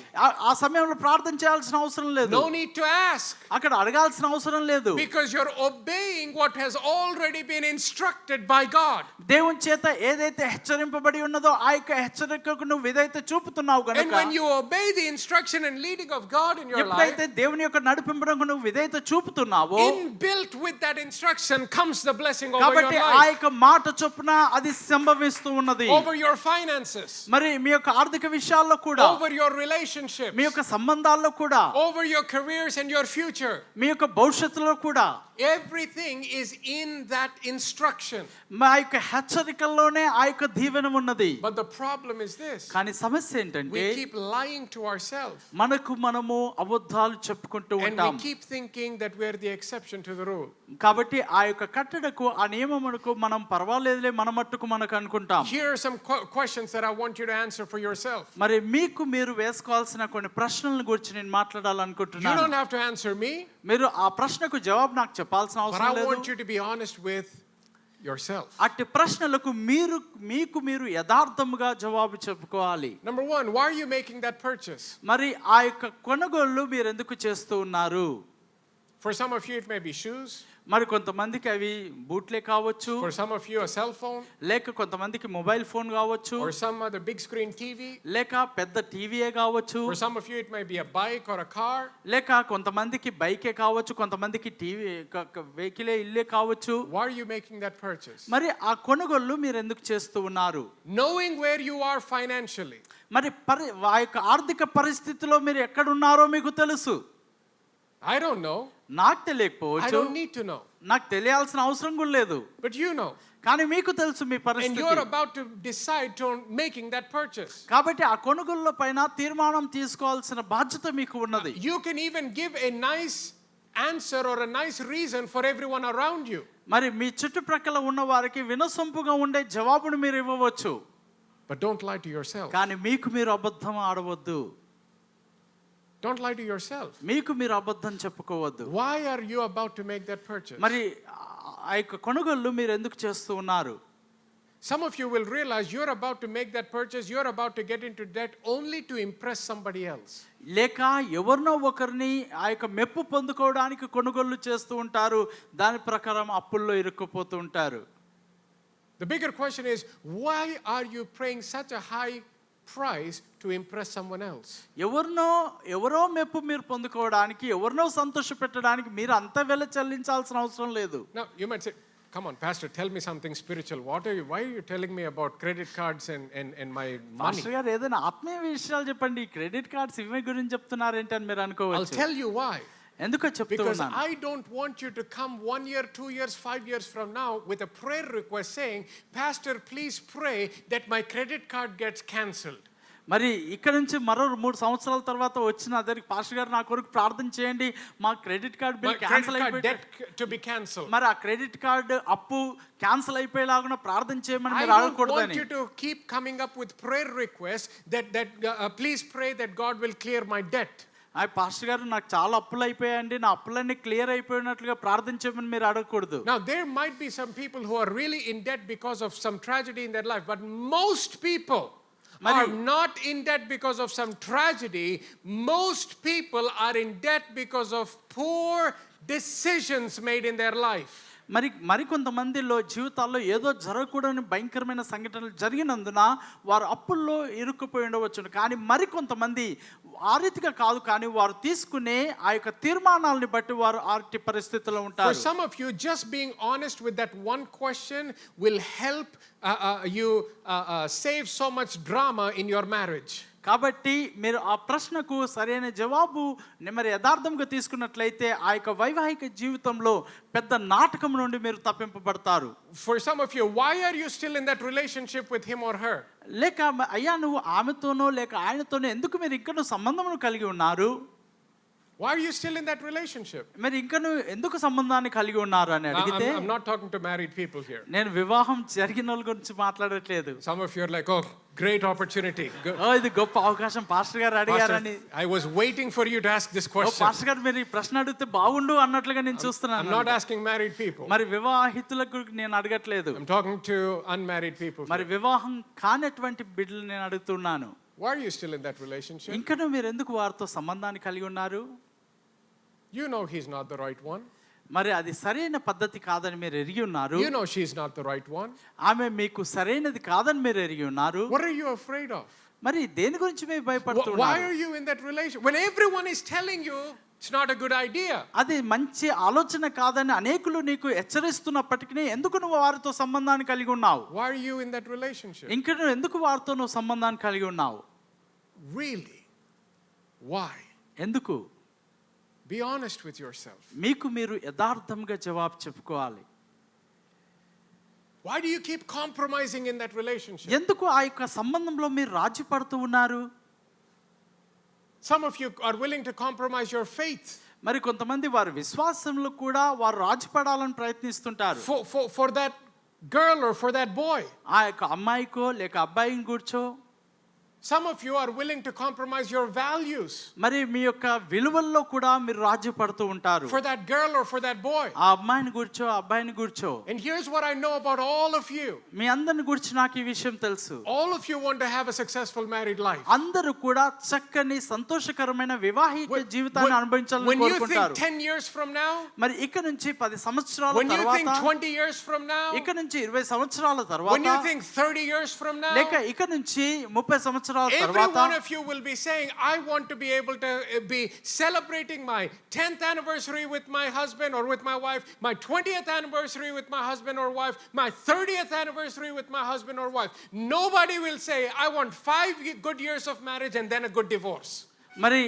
ఆ సమయంలో ప్రార్థన చేయాల్సిన అవసరం లేదు. No need to ask. అక్కడ అడగాల్సిన అవసరం లేదు. Because you're obeying what has already been instructed by God. దేవుని చేత ఏదైతే హెచ్చరింపబడి ఉన్నదో ఆ యొక్క హెచ్చరికకు నువ్వు విధేయత చూపుతున్నావు And గనుక, when you obey the instruction and leading of God in your life, ఎప్పుడైతే దేవుని యొక్క నడిపింపునకు నువ్వు విధేయత చూపుతున్నావో, inbuilt with that instruction comes the blessing over కాబట్టి your ఆ life, యొక్క మాట చొప్పున అది సంభవిస్తూ ఉన్నది. over your finances, మరి మీ యొక్క ఆర్థిక విషయాల్లో కూడా, over your relationships, మీ యొక్క సంబంధాల్లో కూడా, over your careers and your future. మీ యొక్క యొక్క భవిష్యత్తులో కూడా everything is in that instruction. మా యొక్క హెచ్చరికల్లోనే ఆ యొక్క దీవెన ఉన్నది. But the problem is this: కానీ సమస్య ఏంటంటే we keep lying to ourselves. మనము అబద్ధాలు చెప్పుకుంటూ And ఉంటాం. we keep thinking that we're the exception to the rule. కాబట్టి ఆ యొక్క కట్టడకు ఆ నియమమునకు మనం పర్వాలేదులే మన మట్టుకు మనకు అనుకుంటాం. Here are some questions that I want you to answer for yourself. మరి మీకు మీరు వేసుకోవాల్సిన కొన్ని ప్రశ్నలను గురించి నేను You మాట్లాడాలనుకుంటున్నాను. don't have to answer me, మీరు ఆ ప్రశ్నకు జవాబు నాకు చెప్పాల్సిన but అవసరం I లేదు. want you to be honest with yourself. అట్టి ప్రశ్నలకు మీరు యథార్థముగా జవాబు చెప్పుకోవాలి. Number one, why are you making that purchase? మరి ఆ యొక్క కొనుగోళ్లు మీరు ఎందుకు చేస్తూ ఉన్నారు? For some of you, it may be shoes. మరి కొంతమందికి అవి బూట్లే కావచ్చు, For some of you, a cell phone, లేక కొంతమందికి మొబైల్ ఫోన్ కావచ్చు, or some other big screen TV. లేక పెద్ద టీవీయే కావచ్చు, For some of you, it may be a bike or a car. లేక కొంతమందికి బైకే కావచ్చు, కొంతమందికి టీవీ వెహికలే ఇల్లే కావచ్చు. Why are you making that purchase? మరి ఆ కొనుగోళ్లు మీరు ఎందుకు చేస్తూ ఉన్నారు? Knowing where you are financially. మరి ఆ యొక్క ఆర్థిక పరిస్థితిలో మీరు ఎక్కడున్నారో మీకు తెలుసు. I don't know. నాకు I తెలియకపోవచ్చు, don't need to know. నాకు తెలియాల్సిన అవసరం కూడా లేదు. But you know. కానీ మీకు తెలుసు మీ And పరిస్థితి. you're about to decide to making that purchase. కాబట్టి ఆ కొనుగోళ్ల పైన తీర్మానం తీసుకోవాల్సిన బాధ్యత మీకు ఉన్నది. You can even give a nice answer or a nice reason for everyone around you. మరి మీ చుట్టుప్రక్కల ఉన్న వారికి వినసొంపుగా ఉండే జవాబును మీరు ఇవ్వవచ్చు. But don't lie to yourself. కానీ మీకు మీరు అబద్ధం ఆడవద్దు. Don't lie to yourself. మీకు మీరు అబద్ధం చెప్పుకోవద్దు. Why are you about to make that purchase? మరి ఆ యొక్క కొనుగోళ్లు మీరు ఎందుకు చేస్తూ ఉన్నారు? Some of you will realize you're about to make that purchase, you're about to get into debt only to impress somebody else. లేక ఎవరినో ఒకరిని ఆ యొక్క మెప్పు పొందుకోవడానికి కొనుగోళ్లు చేస్తూ ఉంటారు. దాని ప్రకారం అప్పుల్లో ఇరుక్కుపోతూ ఉంటారు. The bigger question is, why are you paying such a high price to impress someone else? ఎవరో మెప్పు మీరు పొందుకోవడానికి, ఎవరినో సంతోష పెట్టడానికి మీరు అంత వెల చెల్లించాల్సిన అవసరం లేదు. Now you might say, come on pastor, tell me something spiritual. Why are you telling me about credit cards and my money? Master గారు ఏదైనా ఆత్మీయ విషయాలు చెప్పండి, క్రెడిట్ కార్డ్స్ ఇవే గురించి చెప్తున్నారేంటి అని మీరు I'll అనుకోవచ్చు. tell you why. ఎందుకో చెప్తూ Because ఉన్నాను. I don't want you to come 1 year, 2 years, 5 years from now with a prayer request saying, pastor, please pray that my credit card gets cancelled. మరి ఇక్కడ నుంచి మరో 3 సంవత్సరాల తర్వాత వచ్చిన దగ్గరికి పాస్టర్ గారు నా కొరకు ప్రార్థన చేయండి, మా credit card My bill credit cancel card అయిపోయింది. debt to be cancelled. మరి ఆ క్రెడిట్ కార్డ్ అప్పు క్యాన్సిల్ అయిపోయేలాగా ప్రార్థన చేయమని I మీరు don't want అడగకూడదని. you to keep coming up with prayer requests that please pray that God will clear my debt. Pastor గారు నాకు చాలా అప్పులు అయిపోయాయండి, నా అప్పులన్నీ క్లియర్ అయిపోయినట్లుగా ప్రార్థన చేయమని మీరు అడగకూడదు. Now there might be some people who are really in debt because of some tragedy in their life, but most people are not in debt because of some tragedy. Most people are in debt because of poor decisions made in their life. మరికొంతమందిలో జీవితాల్లో ఏదో జరగకూడని భయంకరమైన సంఘటనలు జరిగినందున వారు అప్పుల్లో ఇరుక్కుపోయి ఉండవచ్చును. కానీ మరికొంతమంది ఆ రీతిగా కాదు, కానీ వారు తీసుకునే ఆ యొక్క తీర్మానాలని బట్టి వారు ఆర్టి పరిస్థితుల్లో ఉంటారు. For some of you, just being honest with that one question will help you save so much drama in your marriage. కాబట్టి మీరు ఆ ప్రశ్నకు సరైన జవాబు మరి యథార్థంగా తీసుకున్నట్లయితే ఆ యొక్క వైవాహిక జీవితంలో పెద్ద నాటకం నుండి మీరు తప్పింపబడతారు. For some of you, why are you still in that relationship with him or her? లేక అయ్యా నువ్వు ఆమెతోనో లేక ఆయనతోనో ఎందుకు మీరు ఇంకా సంబంధం కలిగి ఉన్నారు? Why are you still in that relationship? మరి ఇంకా నువ్వు ఎందుకు సంబంధాన్ని కలిగి ఉన్నారు అని అడిగితే, I'm not talking to married people here. నేను వివాహం జరిగిన వాళ్ళ గురించి మాట్లాడట్లేదు. Some of you are like, oh, great opportunity. ఇది గొప్ప అవకాశం పాస్టర్ గారు అడిగారని. I was waiting for you to ask this question. Pastor గారు మీరు ఈ ప్రశ్న అడిగితే బాగుండు అన్నట్లుగా నేను చూస్తున్నాను. I'm not asking married people. మరి వివాహితులకు నేను అడగట్లేదు. I'm talking to unmarried people. మరి వివాహం కానటువంటి బిడ్డలు నేను అడుగుతున్నాను. Why are you still in that relationship? ఇంకా మీరు ఎందుకు వారితో సంబంధాన్ని కలిగి ఉన్నారు? You know he's not the right one. మరి అది సరైన పద్ధతి కాదని మీరు ఎరిగి ఉన్నారు. You know she's not the right one. ఆమె మీకు సరైనది కాదని మీరు ఎరిగి ఉన్నారు. What are you afraid of? మరి దేని గురించి మీరు భయపడుతున్నారు? Why are you in that relationship when everyone is telling you it's not a good idea? అది మంచి ఆలోచన కాదని అనేకులు నీకు హెచ్చరిస్తున్నప్పటికీ ఎందుకు నువ్వు వారితో సంబంధాన్ని కలిగి ఉన్నావు? Why are you in that relationship? ఇంకా నువ్వు ఎందుకు వారితో నువ్వు సంబంధాన్ని కలిగి ఉన్నావు? Really? Why? ఎందుకు? Be honest with yourself. మీకు మీరు యథార్థంగా జవాబు చెప్పుకోవాలి. Why do you keep compromising in that relationship? ఎందుకు ఆ యొక్క సంబంధంలో మీరు రాజీ పడుతూ ఉన్నారు? Some of you are willing to compromise your faith. మరి కొంతమంది వారి విశ్వాసంలో కూడా వారు రాజీ పడాలని ప్రయత్నిస్తుంటారు. For that girl or for that boy. ఆ యొక్క అమ్మాయికో లేక అబ్బాయిని కూర్చో. Some of you are willing to compromise your values. మరి మీ యొక్క విలువల్లో కూడా మీరు రాజీ పడుతూ ఉంటారు. For that girl or for that boy. ఆ అమ్మాయిని కూర్చో, ఆ అబ్బాయిని కూర్చో. And here's what I know about all of you. మీ అందరిని గురించి నాకు ఈ విషయం తెలుసు. All of you want to have a successful married life. అందరూ కూడా చక్కని సంతోషకరమైన వివాహిక జీవితాన్ని అనుభవించాలని కోరుకుంటారు. When you think 10 years from now, మరి ఇక నుంచి 10 సంవత్సరాల when you తర్వాత, think 20 years from now, ఇక నుంచి 20 సంవత్సరాల తర్వాత, when you think 30 years from now, లేక ఇక నుంచి 30 సంవత్సరాల every తర్వాత, one of you will be saying, I want to be able to be celebrating my 10th anniversary with my husband or with my wife, my 20th anniversary with my husband or wife, my 30th anniversary with my husband or wife. Nobody will say, I want 5 good years of marriage and then a good divorce. మరి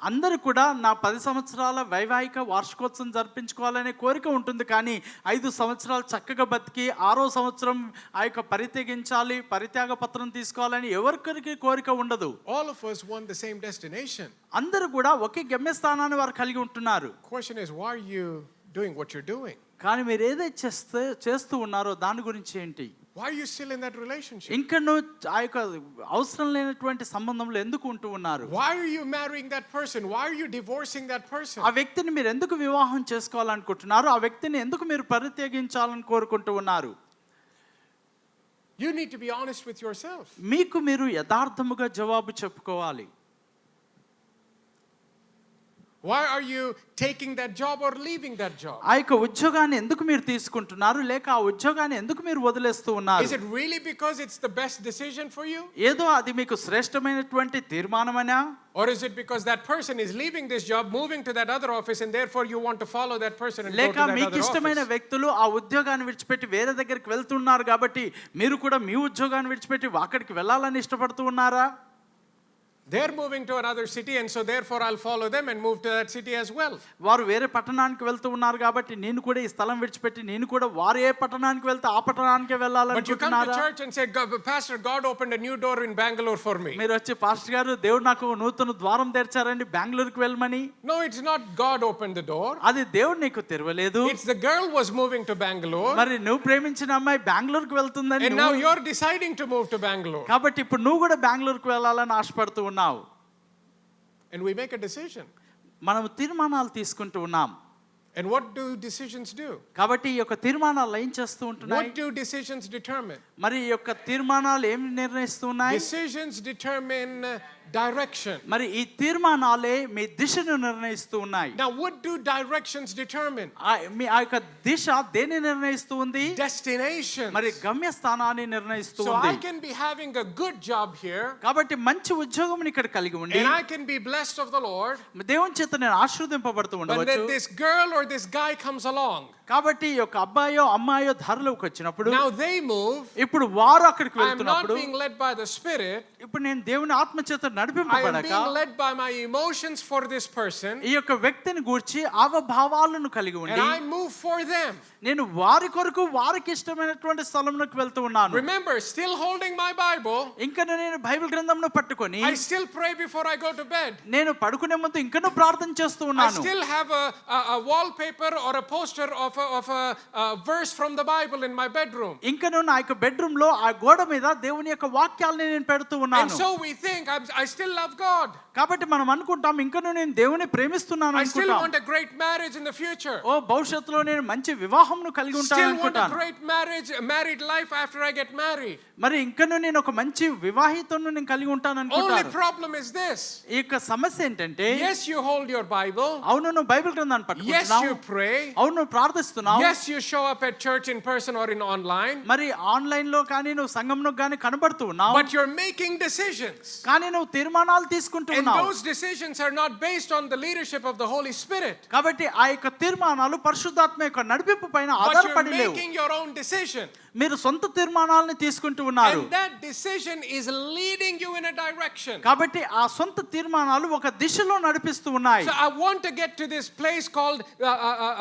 అందరూ కూడా నా 10 సంవత్సరాల వైవాహిక వార్షికోత్సవం జరిపించుకోవాలనే కోరిక ఉంటుంది, కానీ 5 సంవత్సరాలు చక్కగా బతికి 6వ సంవత్సరం ఆ యొక్క పరిత్యజించాలి, పరిత్యాగ పత్రం తీసుకోవాలని ఎవరికరికి కోరిక ఉండదు. All of us want the same destination. అందరూ కూడా ఒకే గమ్యస్థానాన్ని వారు కలిగి ఉంటున్నారు. Question is, why are you doing what you're doing? కానీ మీరు ఏదైతే చేస్తూ ఉన్నారో దాని గురించి ఏంటి? Why are you still in that relationship? ఇంకను ఆ యొక్క అవసరం లేనటువంటి సంబంధంలో ఎందుకు ఉంటూ ఉన్నారు? Why are you marrying that person? Why are you divorcing that person? ఆ వ్యక్తిని మీరు ఎందుకు వివాహం చేసుకోవాలనుకుంటున్నారు? ఆ వ్యక్తిని ఎందుకు మీరు పరిత్యజించాలని కోరుకుంటూ ఉన్నారు? You need to be honest with yourself. మీకు మీరు యథార్థముగా జవాబు చెప్పుకోవాలి. Why are you taking that job or leaving that job? ఆ యొక్క ఉద్యోగాన్ని ఎందుకు మీరు తీసుకుంటున్నారు, లేక ఆ ఉద్యోగాన్ని ఎందుకు మీరు వదిలేస్తూ ఉన్నారు? Is it really because it's the best decision for you? ఏదో అది మీకు శ్రేష్టమైనటువంటి తీర్మానమనా? Or is it because that person is leaving this job, moving to that other office, and therefore you want to follow that person and go to లేక that మీకు other ఇష్టమైన office? వ్యక్తులు ఆ ఉద్యోగాన్ని విడిచిపెట్టి వేరే దగ్గరికి వెళ్తున్నారు కాబట్టి మీరు కూడా మీ ఉద్యోగాన్ని విడిచిపెట్టి అక్కడికి వెళ్ళాలని ఇష్టపడుతూ ఉన్నారా? They're moving to another city, and so therefore I'll follow them and move to that city as well. వారు వేరే పట్టణానికి వెళ్తూ ఉన్నారు కాబట్టి నేను కూడా ఈ స్థలం విడిచిపెట్టి నేను కూడా వారు ఏ పట్టణానికి వెళ్తే ఆ పట్టణానికే But you come to వెళ్ళాలనుకుంటున్నారా? church and say, Pastor, God opened a new door in Bangalore for me. మీరు వచ్చి పాస్టర్ గారు దేవుడు నాకు నూతన ద్వారం తెరిచారండి బెంగళూరుకి వెళ్ళమని. No, it's not God opened the door. అది దేవుడు నీకు తెరవలేదు. It's the girl was moving to Bangalore. మరి నువ్వు ప్రేమించిన అమ్మాయి బెంగళూరుకి వెళ్తుందని And now you're deciding to move to Bangalore. కాబట్టి ఇప్పుడు నువ్వు కూడా బెంగళూరుకి వెళ్ళాలని ఆశపడుతూ ఉన్నావు. And we make a decision. మనం తీర్మానాలు తీసుకుంటూ ఉన్నాం. And what do decisions do? కాబట్టి ఈ యొక్క తీర్మానాలు ఏం చేస్తూ ఉంటున్నాయి? What do decisions determine? మరి ఈ యొక్క తీర్మానాలు ఏం నిర్ణయిస్తూ ఉన్నాయి? Decisions determine direction. మరి ఈ తీర్మానాలే మీ దిశను నిర్ణయిస్తూ ఉన్నాయి. Now, what do directions determine? మీ ఆ యొక్క దిశ దేన్ని నిర్ణయిస్తూ ఉంది? Destination. మరి గమ్యస్థానాన్ని నిర్ణయిస్తూ So ఉంది. I can be having a good job here, కాబట్టి మంచి ఉద్యోగం ఇక్కడ కలిగి ఉండి and I can be blessed of the Lord. దేవుని చేత నేను ఆశీర్వదింపబడుతూ But ఉండవచ్చు. then this girl or this guy comes along. కాబట్టి ఈ యొక్క అబ్బాయో అమ్మాయో ధరలోకి వచ్చినప్పుడు Now they move. ఇప్పుడు వారు అక్కడికి I am not వెళ్తున్నప్పుడు being led by the Spirit. ఇప్పుడు నేను దేవుని ఆత్మ చేత I am నడిపింపబడక being led by my emotions for this person, ఈ యొక్క వ్యక్తిని గూర్చి అవభావాలను కలిగి and ఉండి I move for them. నేను వారి కొరకు వారికి ఇష్టమైనటువంటి స్థలంలోకి వెళ్తూ ఉన్నాను. Remember, still holding my Bible, ఇంకా నేను బైబిల్ గ్రంథంను పట్టుకొని I still pray before I go to bed. నేను పడుకునే ముందు ఇంకనూ ప్రార్థన చేస్తూ I ఉన్నాను. still have a wallpaper or a poster of a verse from the Bible in my bedroom. ఇంకనూ నా యొక్క బెడ్రూమ్ లో ఆ గోడ మీద దేవుని యొక్క వాక్యాలను నేను పెడుతూ And ఉన్నాను. so we think, I still love God. కాబట్టి మనం అనుకుంటాం ఇంకనూ నేను దేవుని ప్రేమిస్తున్నాను I still అనుకుంటాం. want a great marriage in the future. ఓ భవిష్యత్తులో నేను మంచి వివాహంను కలిగి ఉంటాను Still want a అనుకుంటాను. great married life after I get married. మరి ఇంకనూ నేను ఒక మంచి వివాహితను నేను కలిగి ఉంటాను Only అనుకుంటాను. problem is this. ఈ యొక్క సమస్య ఏంటంటే Yes, you hold your Bible. అవును నువ్వు బైబిల్ గ్రంథాన్ని Yes, పట్టుకుంటున్నావు. you pray. అవును నువ్వు ప్రార్థిస్తున్నావు. Yes, you show up at church in person or in online. మరి ఆన్లైన్ లో కానీ నువ్వు సంఘంలో కానీ కనబడుతూ ఉన్నావు. But you're making decisions. కానీ నువ్వు తీర్మానాలు తీసుకుంటూ And ఉన్నావు. those decisions are not based on the leadership of the Holy Spirit. కాబట్టి ఆ యొక్క తీర్మానాలు పరిశుద్ధాత్మ యొక్క నడిపింపు పైన But you're ఆధారపడి లేవు. making your own decision. మీరు సొంత తీర్మానాలను తీసుకుంటూ ఉన్నారు. And that decision is leading you in a direction. కాబట్టి ఆ సొంత తీర్మానాలు ఒక దిశలో నడిపిస్తూ ఉన్నాయి. So I want to get to this place called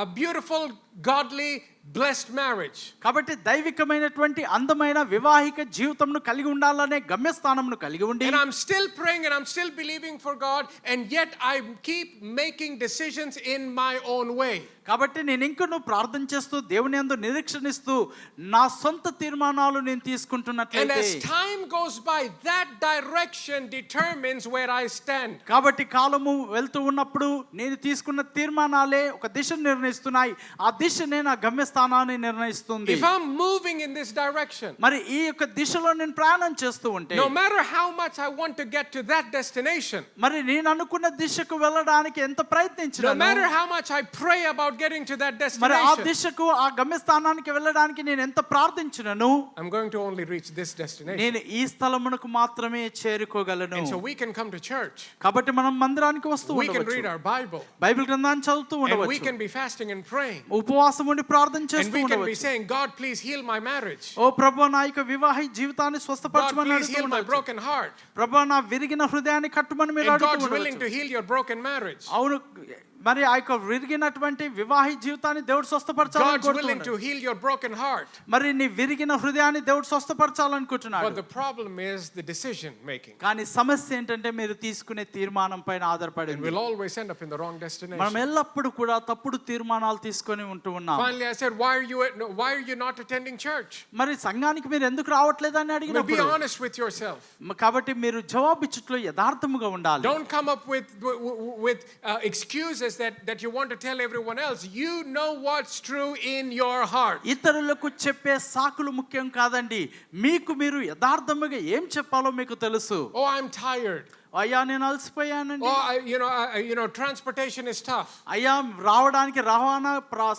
a beautiful, godly, blessed marriage. కాబట్టి దైవికమైనటువంటి అందమైన వివాహిక జీవితంను కలిగి ఉండాలనే గమ్యస్థానంను కలిగి ఉండి, And I'm still praying and I'm still believing for God, and yet I keep making decisions in my own way. కాబట్టి నేను ఇంకనూ ప్రార్థన చేస్తూ దేవుని యందు నిరీక్షణిస్తూ నా సొంత తీర్మానాలు నేను And తీసుకుంటున్నట్లయితే, as time goes by, that direction determines where I stand. కాబట్టి కాలము వెళ్తూ ఉన్నప్పుడు నేను తీసుకున్న తీర్మానాలే ఒక దిశను నిర్ణయిస్తున్నాయి. ఆ దిశనే నా గమ్యస్థానాన్ని నిర్ణయిస్తుంది. If I'm moving in this direction, మరి ఈ యొక్క దిశలో నేను ప్రయాణం చేస్తూ ఉంటే, no matter how much I want to get to that destination, మరి నేను అనుకున్న దిశకు వెళ్ళడానికి ఎంత no ప్రయత్నించినా, matter how much I pray about getting to that మరి ఆ destination, దిశకు ఆ గమ్యస్థానానికి వెళ్ళడానికి నేను ఎంత ప్రార్థించినను, I'm going to only reach this destination. నేను ఈ స్థలమునకు మాత్రమే చేరుకోగలను. And so we can come to church, కాబట్టి మనం మందిరానికి వస్తూ we can read ఉండవచ్చు, our Bible, బైబిల్ గ్రంథాన్ని చదువుతూ and we ఉండవచ్చు, can be fasting and praying, ఉపవాసం ఉండి ప్రార్థన and చేస్తూ we can be ఉండవచ్చు. saying, God, please heal my marriage. ఓ ప్రభు, నా యొక్క వివాహిక జీవితాన్ని God, స్వస్థపరచమని please అడుగుతూ heal my ఉండవచ్చు. broken heart. ప్రభు, నా విరిగిన హృదయాన్ని కట్టుమని మీరు And అడుగుతూ God's willing ఉండవచ్చు. to heal your broken marriage. అవును, మరి ఆ యొక్క విరిగినటువంటి వివాహిక జీవితాన్ని దేవుడు స్వస్థపరచాలని God's willing to కోరుతున్నాడు. heal your broken heart. మరి నీ విరిగిన హృదయాన్ని దేవుడు స్వస్థపరచాలనుకుంటున్నాడు. But the problem is the decision making. కానీ సమస్య ఏంటంటే మీరు తీసుకునే తీర్మానం పైన ఆధారపడి And ఉంది. we'll always end up in the wrong మనం destination. ఎల్లప్పుడూ కూడా తప్పుడు తీర్మానాలు తీసుకొని ఉంటూ ఉన్నాం. Finally, I said, why are you not attending church? మరి సంఘానికి మీరు ఎందుకు రావట్లేదని Be అడిగినప్పుడు, honest with yourself. కాబట్టి మీరు జవాబిచ్చుట్లో యథార్థముగా ఉండాలి. Don't come up with excuses that you want to tell everyone else. You know what's true in your heart. ఇతరులకు చెప్పే సాకులు ముఖ్యం కాదండి, మీకు మీరు యథార్థముగా ఏం చెప్పాలో మీకు తెలుసు. Oh, I'm tired. అయ్యా నేను అలసిపోయానండి, Oh, transportation is tough. అయ్యా రావడానికి రవాణా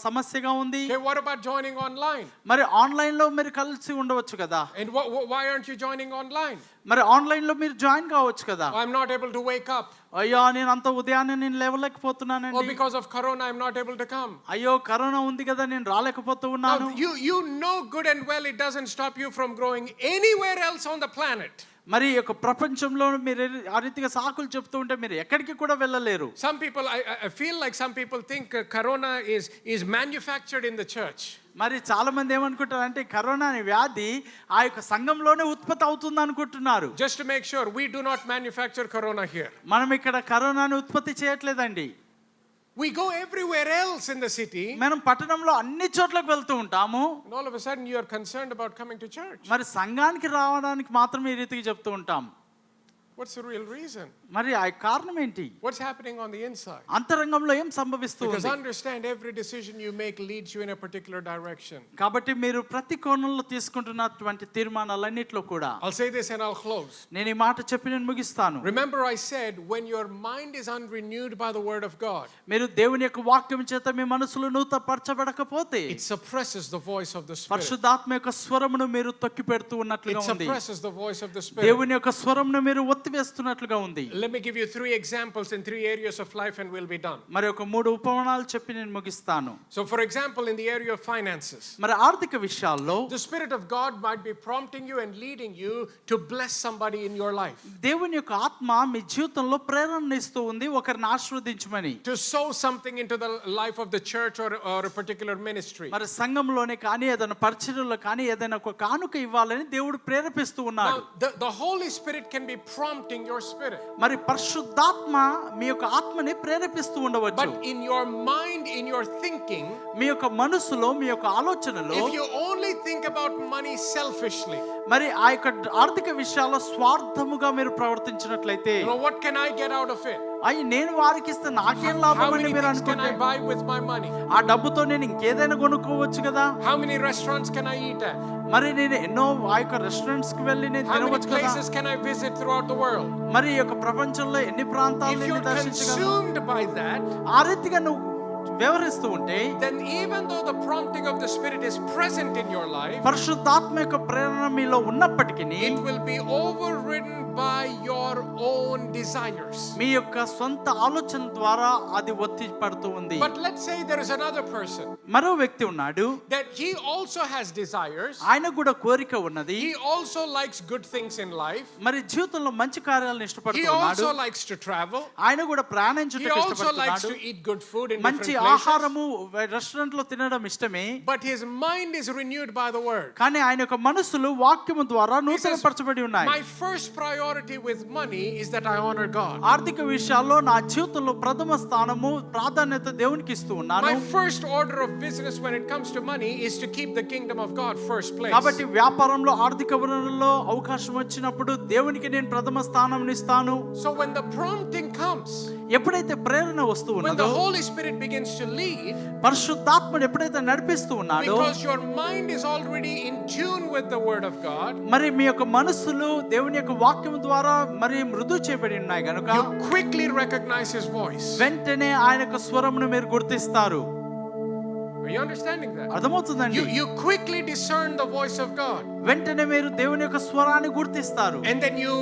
సమస్యగా ఉంది. Okay, what about joining online? మరి ఆన్లైన్ లో మీరు కలిసి ఉండవచ్చు కదా, And why aren't you joining online? మరి ఆన్లైన్ లో మీరు జాయిన్ కావచ్చు కదా. Oh, I'm not able to wake up. అయ్యా నేను అంత ఉదయాన్నే నేను Oh, లేవలేకపోతున్నానండి, because of corona, I'm not able to come. అయ్యో కరోనా ఉంది కదా నేను రాలేకపోతూ ఉన్నాను. Now, you know good and well it doesn't stop you from growing anywhere else on the planet. మరి ఈ యొక్క ప్రపంచంలో మీరు ఆ రీతిగా సాకులు చెప్తూ ఉంటే మీరు ఎక్కడికి కూడా వెళ్ళలేరు. Some people, I feel like some people think corona is manufactured in the church. మరి చాలా మంది ఏమనుకుంటారంటే కరోనా అనే వ్యాధి ఆ యొక్క సంఘంలోనే ఉత్పత్తి అవుతుంది అనుకుంటున్నారు. Just to make sure, we do not manufacture corona here. మనం ఇక్కడ కరోనాను ఉత్పత్తి చేయట్లేదండి. We go everywhere else in the city. మనం పట్టణంలో అన్ని చోట్లకు వెళ్తూ ఉంటాము. And all of a sudden you are concerned about coming to church. మరి సంఘానికి రావడానికి మాత్రం ఈ రీతిగా చెప్తూ ఉంటాం. What's the real reason? మరి ఆ కారణం ఏంటి? What's happening on the inside? అంతరంగంలో ఏం సంభవిస్తూ Because ఉంది? understand, every decision you make leads you in a particular direction. కాబట్టి మీరు ప్రతి కోణంలో తీసుకుంటున్నటువంటి తీర్మానాలన్నిట్లో కూడా, I'll say this and I'll close. నేను ఈ మాట చెప్పి నేను ముగిస్తాను. Remember I said, when your mind is unrenewed by the word of God, మీరు దేవుని యొక్క వాక్యం చేత మీ మనసులో నూతనపరచబడకపోతే it suppresses the voice of the Spirit. పరిశుద్ధాత్మ యొక్క స్వరమును మీరు తొక్కి పెడుతూ It ఉన్నట్లుగా ఉంది. suppresses the voice of the Spirit. దేవుని యొక్క స్వరమును మీరు ఒత్తివేస్తున్నట్లుగా ఉంది. Let me give you 3 examples in 3 areas of life and we'll be done. మరి ఒక 3 ఉపమానాలు చెప్పి నేను ముగిస్తాను. So for example, in the area of finances, మరి ఆర్థిక విషయాల్లో the Spirit of God might be prompting you and leading you to bless somebody in your life. దేవుని యొక్క ఆత్మ మీ జీవితంలో ప్రేరణ ఇస్తూ ఉంది ఒకరిని ఆశీర్వదించమని. To sow something into the life of the church or a particular ministry. మరి సంఘంలోనే కానీ ఏదైనా పరిచర్యలో కానీ ఏదైనా ఒక కానుక ఇవ్వాలని దేవుడు ప్రేరేపిస్తూ ఉన్నాడు. Now, the Holy Spirit can be prompting your spirit. మరి పరిశుద్ధాత్మ మీ యొక్క ఆత్మని ప్రేరేపిస్తూ ఉండవచ్చు. But in your mind, in your thinking, మీ యొక్క మనసులో మీ యొక్క ఆలోచనలో if you only think about money selfishly, మరి ఆ యొక్క ఆర్థిక విషయాల్లో స్వార్థముగా మీరు ప్రవర్తించినట్లయితే, what can I get out of it? అయ్యి నేను వారికి ఇస్తే నాకేం లాభం How అని many మీరు things can I అనుకుంటే, buy with my money? ఆ డబ్బుతో నేను ఇంకేదైనా కొనుక్కోవచ్చు కదా. How many restaurants can I eat at? మరి నేను ఎన్నో ఆ యొక్క రెస్టారెంట్స్ కి వెళ్ళి నేను How many తినవచ్చు కదా. places can I visit throughout the world? మరి ఈ యొక్క ప్రపంచంలో ఎన్ని ప్రాంతాలను If you're నేను దర్శించగలను. consumed by that, ఆ రీతిగా నువ్వు వ్యవహరిస్తూ ఉంటే, then even though the prompting of the Spirit is present in your life, పరిశుద్ధాత్మ యొక్క ప్రేరణ మీలో ఉన్నప్పటికీ it will be overridden by your own own desires. మీ యొక్క సొంత ఆలోచన ద్వారా అది ఒత్తి పడుతూ ఉంది. But let's say there is another person మరో వ్యక్తి ఉన్నాడు, that he also has desires. ఆయన కూడా కోరిక ఉన్నది, He also likes good things in life. మరి జీవితంలో మంచి కార్యాలను He ఇష్టపడుతున్నాడు, also likes to travel. ఆయన కూడా He ప్రయాణించుటకు also likes ఇష్టపడుతున్నాడు, to eat good food in మంచి different places. ఆహారము రెస్టారెంట్ లో తినడం ఇష్టమే. But his mind is renewed by the word. కానీ ఆయన యొక్క మనసులు వాక్యము ద్వారా నూతనపరచబడి ఉన్నాయి. My first priority with money is that I honor God. ఆర్థిక విషయాల్లో నా జీవితంలో ప్రథమ స్థానము ప్రాధాన్యత దేవునికి ఇస్తూ ఉన్నాను. My first order of business when it comes to money is to keep the kingdom of God first place. కాబట్టి వ్యాపారంలో ఆర్థిక వనరుల్లో అవకాశం వచ్చినప్పుడు దేవునికి నేను ప్రథమ స్థానం ఇస్తాను. So when the prompting comes, ఎప్పుడైతే ప్రేరణ వస్తూ when ఉన్నదో, the Holy Spirit begins to lead, పరిశుద్ధాత్ముడు ఎప్పుడైతే నడిపిస్తూ ఉన్నాడో, because your mind is already in tune with the word of God, మరి మీ యొక్క మనసులు దేవుని యొక్క వాక్యం ద్వారా మరి మృదు చేయబడి ఉన్నాయి కనుక you quickly recognize his voice. వెంటనే ఆయన యొక్క స్వరమును మీరు గుర్తిస్తారు. Are you understanding that? అర్థమవుతుందండి? You quickly discern the voice of God, వెంటనే మీరు దేవుని యొక్క స్వరాన్ని గుర్తిస్తారు. and then you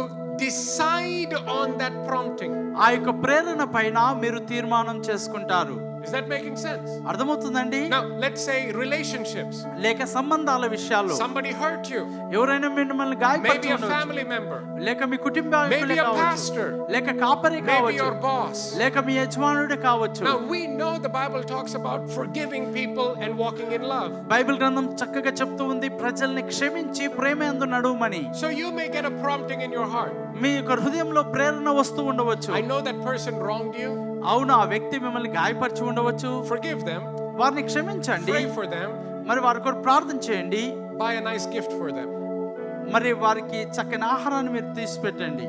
decide on that prompting. ఆ యొక్క ప్రేరణ పైన మీరు తీర్మానం చేసుకుంటారు. Is that making sense? అర్థమవుతుందండి? Now let's say relationships. లేక సంబంధాల విషయాల్లో Somebody hurt you. ఎవరైనా మిమ్మల్ని Maybe గాయపరిచి a ఉండవచ్చు, family member. లేక మీ కుటుంబ Maybe a కావచ్చు, pastor. లేక కాపరి Maybe కావచ్చు, your boss. లేక మీ యజమానుడు కావచ్చు. Now we know the Bible talks about forgiving people and walking in love. Bible గ్రంథం చక్కగా చెప్తూ ఉంది ప్రజల్ని క్షమించి ప్రేమ యందు నడువమని. So you may get a prompting in your heart. మీ యొక్క హృదయంలో ప్రేరణ వస్తూ ఉండవచ్చు. I know that person wronged you. అవును, ఆ వ్యక్తి మిమ్మల్ని గాయపరిచి ఉండవచ్చు, Forgive them. వారిని క్షమించండి, Pray for them. మరి వారి కొరకు ప్రార్థన చేయండి, Buy a nice gift for them. మరి వారికి చక్కని ఆహారాన్ని మీరు తీసి పెట్టండి,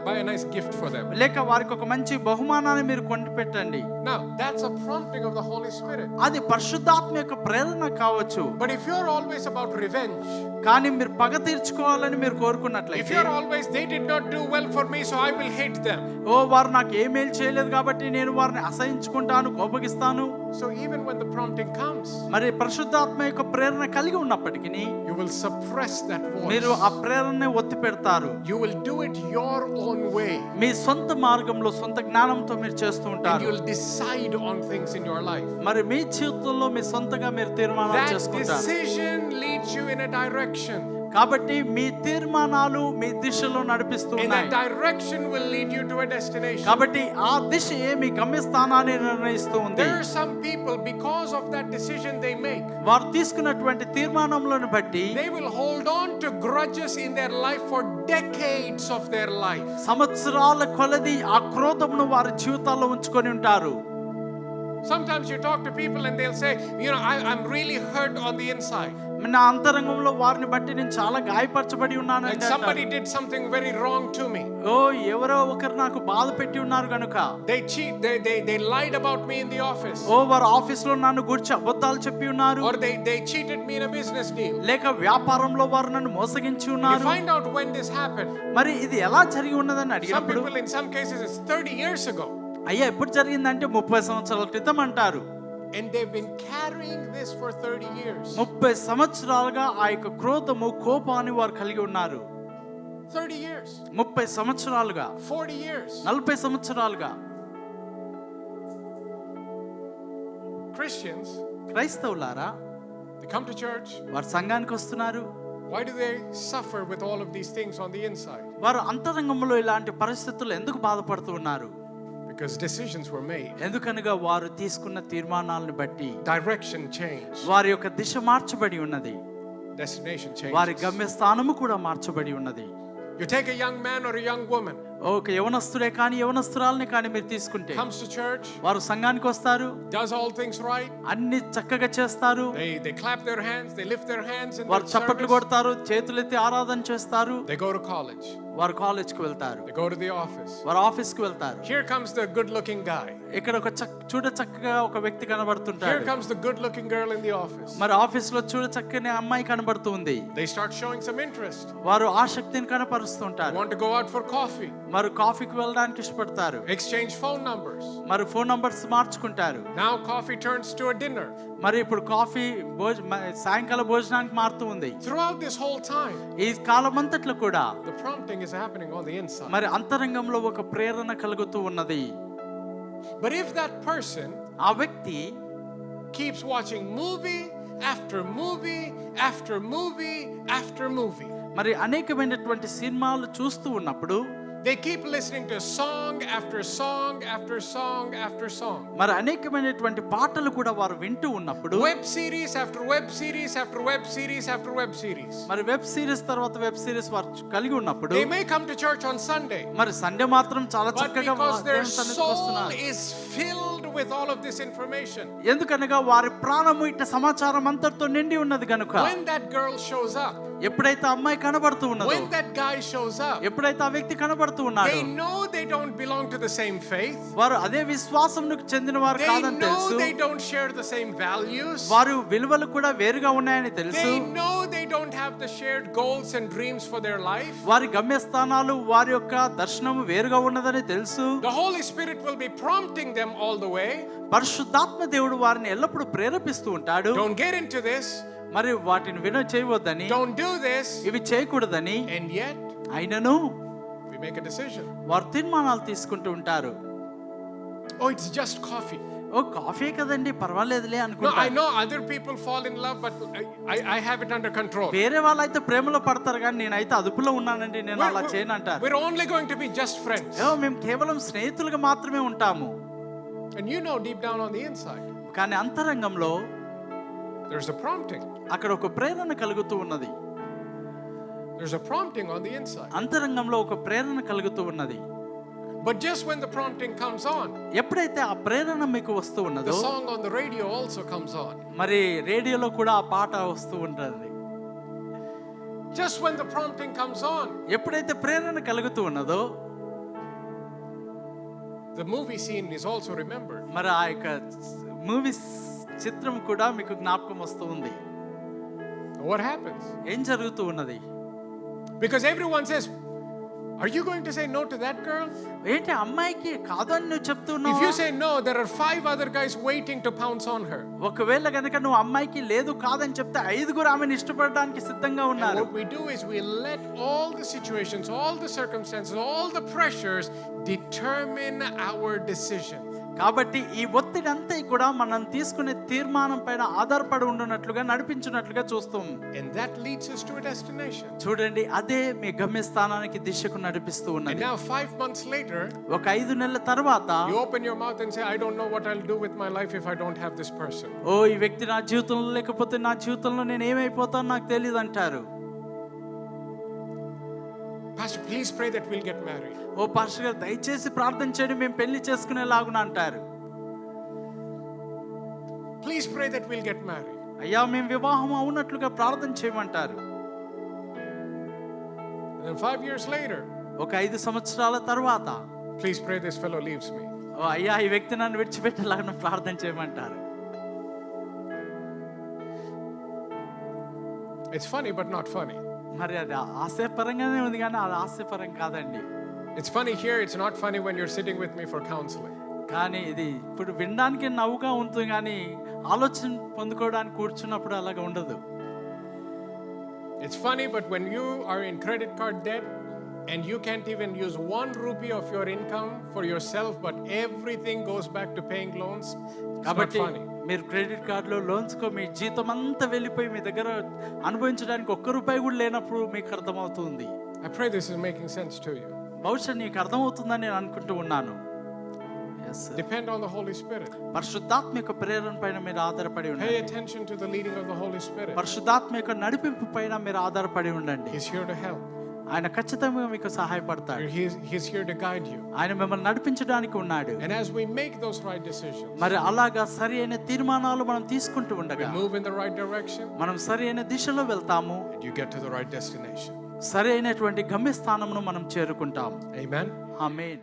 Buy a nice gift for them. లేక వారికి ఒక మంచి బహుమానాన్ని మీరు కొని పెట్టండి. Now that's a prompting of the Holy Spirit. అది పరిశుద్ధాత్మ యొక్క ప్రేరణ కావచ్చు. But if you're always about revenge, కానీ మీరు పగ తీర్చుకోవాలని మీరు if కోరుకున్నట్లయితే, you're always they did not do well for me so I will hate them. ఓ వారు నాకు ఏ మేలు చేయలేదు కాబట్టి నేను వారిని అసహించుకుంటాను, కోపగిస్తాను. So even when the prompting comes, మరి పరిశుద్ధాత్మ యొక్క ప్రేరణ కలిగి ఉన్నప్పటికీ you will suppress that మీరు voice. ఆ ప్రేరణని ఒత్తి పెడతారు. You will do it your own way. మీ సొంత మార్గంలో సొంత జ్ఞానంతో మీరు చేస్తూ And ఉంటారు. you'll decide on things in your life. మరి మీ జీవితంలో మీ సొంతగా మీరు తీర్మానాలు That చేసుకుంటారు. decision leads you in a direction. కాబట్టి మీ తీర్మానాలు మీ దిశలో నడిపిస్తూ And ఉన్నాయి. that direction will lead you to a destination. కాబట్టి ఆ దిశే మీ గమ్యస్థానాన్ని నిర్ణయిస్తూ ఉంది. There are some people, because of that decision they make, వారు తీసుకున్నటువంటి తీర్మానంలను బట్టి they will hold on to grudges in their life for decades of their life. సంవత్సరాల కొలది ఆ క్రోధమును వారి జీవితాల్లో ఉంచుకొని ఉంటారు. Sometimes you talk to people and they'll say, you know, I'm really hurt on the inside. నా అంతరంగంలో వారిని బట్టి నేను చాలా గాయపరచబడి ఉన్నాను Like అంటే somebody అంటారు. did something very wrong to me. ఓ ఎవరో ఒకరు నాకు బాధ పెట్టి ఉన్నారు కనుక, They cheat, they lied about me in the office. ఓ వారు ఆఫీస్ లో నన్ను గురించి అబద్ధాలు చెప్పి ఉన్నారు, Or they cheated me in a business deal. లేక వ్యాపారంలో వారు నన్ను మోసగించి You ఉన్నారు. find out when this happened. మరి ఇది ఎలా జరిగి ఉన్నదని Some అడిగినప్పుడు, people, in some cases, it's 30 years ago. అయ్యా ఎప్పుడు జరిగిందంటే 30 సంవత్సరాల క్రితం అంటారు. And they've been carrying this for 30 years. 30 సంవత్సరాలుగా ఆ యొక్క క్రోధము కోపాన్ని వారు కలిగి ఉన్నారు. 30 years. 30 సంవత్సరాలుగా, 40 years. 40 సంవత్సరాలుగా. Christians, క్రైస్తవులారా, they come to church. వారు సంఘానికి వస్తున్నారు. Why do they suffer with all of these things on the inside? వారు అంతరంగంలో ఇలాంటి పరిస్థితులు ఎందుకు బాధపడుతూ ఉన్నారు? Because decisions were made. ఎందుకనగా వారు తీసుకున్న తీర్మానాలను బట్టి Direction changed. వారి యొక్క దిశ మార్చబడి ఉన్నది, Destination వారి changes. గమ్యస్థానము కూడా మార్చబడి ఉన్నది. You take a young man or a young woman, ఒక యవనస్తుడే కానీ యవనస్తురాల్ని కానీ మీరు తీసుకుంటే, comes to church, వారు సంఘానికి వస్తారు, does all things right. అన్ని చక్కగా చేస్తారు, They clap their hands, they lift their hands in వారు their చప్పట్లు service. కొడతారు, చేతులెత్తి ఆరాధన చేస్తారు, They go to college. వారు కాలేజ్కి వెళ్తారు, They go to the office. వారు ఆఫీస్కి వెళ్తారు. Here comes the good-looking guy. ఇక్కడ ఒక చూడ చక్కగా ఒక వ్యక్తి Here కనబడుతుంటాడు, comes the good-looking girl in the office. మరి ఆఫీస్ లో చూడ చక్కని అమ్మాయి కనబడుతుంది. They start showing some interest. వారు ఆసక్తిని కనపరుస్తుంటారు, Want to go out for coffee. మరి కాఫీకి వెళ్ళడానికి ఇష్టపడతారు, Exchange phone numbers. మరి ఫోన్ నంబర్స్ మార్చుకుంటారు. Now coffee turns to a dinner. మరి ఇప్పుడు కాఫీ సాయంకాల భోజనానికి మారుతూ ఉంది. Throughout this whole time, ఈ కాలమంతట్లో కూడా the prompting is happening on the inside. మరి అంతరంగంలో ఒక ప్రేరణ కలుగుతూ ఉన్నది. But if that person ఆ వ్యక్తి keeps watching movie after movie after movie after movie, మరి అనేకమైనటువంటి సినిమాలు చూస్తూ ఉన్నప్పుడు, they keep listening to song after song after song after song, మరి అనేకమైనటువంటి పాటలు కూడా వారు వింటూ ఉన్నప్పుడు, web series after web series after web series after web series, మరి వెబ్ సిరీస్ తర్వాత వెబ్ సిరీస్ వారు కలిగి ఉన్నప్పుడు, they may come to church on Sunday, మరి సండే మాత్రం చాలా but చక్కగా because their దేవుని సన్నిధికి soul వస్తున్నారు. is filled with all of this information, ఎందుకనగా వారి ప్రాణము ఇట్ట సమాచారం అంతటితో నిండి ఉన్నది గనుక, when that girl shows up, ఎప్పుడైతే అమ్మాయి కనబడుతూ ఉన్నదో, when that guy shows up, ఎప్పుడైతే ఆ వ్యక్తి కనబడుతూ ఉన్నాడు, they know they don't belong to the same faith, వారు అదే విశ్వాసమునకు చెందిన వారు they కాదని know తెలుసు, they don't share the same values, వారు విలువలు కూడా వేరుగా ఉన్నాయని తెలుసు, they know they don't have the shared goals and dreams for their life. వారి గమ్యస్థానాలు వారి యొక్క దర్శనము వేరుగా ఉన్నదని తెలుసు. The Holy Spirit will be prompting them all the way. పరిశుద్ధాత్మ దేవుడు వారిని ఎల్లప్పుడూ ప్రేరేపిస్తూ ఉంటాడు. Don't get into this, మరి వాటిని చేయవద్దని, don't do this, ఇవి చేయకూడదని. and yet అయినను we make a decision. వారు తీర్మానాలు తీసుకుంటూ ఉంటారు. Oh, it's just coffee. Oh coffee కదండి పర్వాలేదులే No, I అనుకుంటారు. know other people fall in love, but I have it under control. వేరే వాళ్ళైతే ప్రేమలో పడతారు కానీ నేనైతే అదుపులో ఉన్నానండి, నేను అలా చేయను అంటారు. We're only going to be just friends. మేము కేవలం స్నేహితులుగా మాత్రమే ఉంటాము. And you know deep down on the inside, కానీ అంతరంగంలో there's a prompting. అక్కడ ఒక ప్రేరణ కలుగుతూ ఉన్నది. There's a prompting on the inside. అంతరంగంలో ఒక ప్రేరణ కలుగుతూ ఉన్నది. But just when the prompting comes on, ఎప్పుడైతే ఆ ప్రేరణ మీకు వస్తూ the ఉన్నదో, song on the radio also comes on. మరి రేడియోలో కూడా ఆ పాట వస్తూ ఉంటుంది. Just when the prompting comes on, ఎప్పుడైతే ప్రేరణ కలుగుతూ ఉన్నదో, the movie scene is also remembered. మరి ఆ యొక్క మూవీస్ చిత్రం కూడా మీకు జ్ఞాపకం వస్తూ ఉంది. What happens? ఏం జరుగుతూ ఉన్నది? Because everyone says, are you going to say no to that girl? ఏంటి అమ్మాయికి కాదు అని నువ్వు If చెప్తున్నావు? you say no, there are 5 other guys waiting to pounce on her. ఒకవేళ గనక నువ్వు అమ్మాయికి లేదు కాదని చెప్తే 5గురు ఆమెను ఇష్టపడడానికి సిద్ధంగా And ఉన్నారు. what we do is we let all the situations, all the circumstances, all the pressures determine our decision. కాబట్టి ఈ ఒత్తిడి అంతా కూడా మనం తీసుకునే తీర్మానం పైన ఆధారపడి ఉండునట్లుగా నడిపించున్నట్లుగా చూస్తాం. And that leads us to a destination. చూడండి, అదే మీ గమ్యస్థానానికి దిశకు నడిపిస్తూ And ఉన్నది. now 5 months later, ఒక 5 నెలల తర్వాత you open your mouth and say, I don't know what I'll do with my life if I don't have this person. ఓ ఈ వ్యక్తి నా జీవితంలో లేకపోతే నా జీవితంలో నేను ఏమైపోతానో నాకు తెలియదు అంటారు. Pastor, please pray that we'll get married. Oh pastor గారు దయచేసి ప్రార్థన చేయండి మేము పెళ్లి చేసుకునేలాగున అంటారు. Please pray that we'll get married. అయ్యా మేము వివాహం అవునట్లుగా ప్రార్థన చేయమంటారు. And then 5 years later, ఒక 5 సంవత్సరాల తర్వాత, please pray this fellow leaves me. ఓ అయ్యా ఈ వ్యక్తి నన్ను విడిచిపెట్టేలాగా ప్రార్థన చేయమంటారు. It's funny but not funny. మరి అది హాస్యపరంగానే ఉంది కానీ అది హాస్యపరం కాదండి. It's funny here, it's not funny when you're sitting with me for counseling. కానీ ఇది ఇప్పుడు వినడానికి నవ్వుగా ఉంటుంది కానీ ఆలోచన పొందుకోవడానికి కూర్చున్నప్పుడు అలాగా ఉండదు. It's funny, but when you are in credit card debt and you can't even use 1 rupee of your income for yourself, but everything goes back to paying loans, it's not కాబట్టి funny. మీరు credit కార్డులో లోన్స్కో మీ జీతం అంతా వెళ్ళిపోయి మీ దగ్గర అనుభవించడానికి 1 రూపాయి కూడా లేనప్పుడు మీకు అర్థమవుతుంది. I pray this is making sense to you. బహుశా నీకు అర్థమవుతుందని నేను అనుకుంటూ ఉన్నాను. Depend on the Holy Spirit. పరిశుద్ధాత్మ యొక్క ప్రేరణ పైన మీరు ఆధారపడి Pay ఉండండి. attention to the leading of the Holy Spirit. పరిశుద్ధాత్మ యొక్క నడిపింపు పైన మీరు ఆధారపడి ఉండండి. He's here to help. ఆయన ఖచ్చితంగా మీకు సహాయపడతాడు. He's here to guide you. ఆయన మిమ్మల్ని నడిపించడానికి ఉన్నాడు. And as we make those right decisions, మరి అలాగా సరి అయిన తీర్మానాలు మనం తీసుకుంటూ we ఉండగా move in the right direction మనం సరి అయిన దిశలో వెళ్తాము. and you get to the right destination. సరి అయినటువంటి గమ్యస్థానమును మనం చేరుకుంటాం. Amen. ఆమేన్.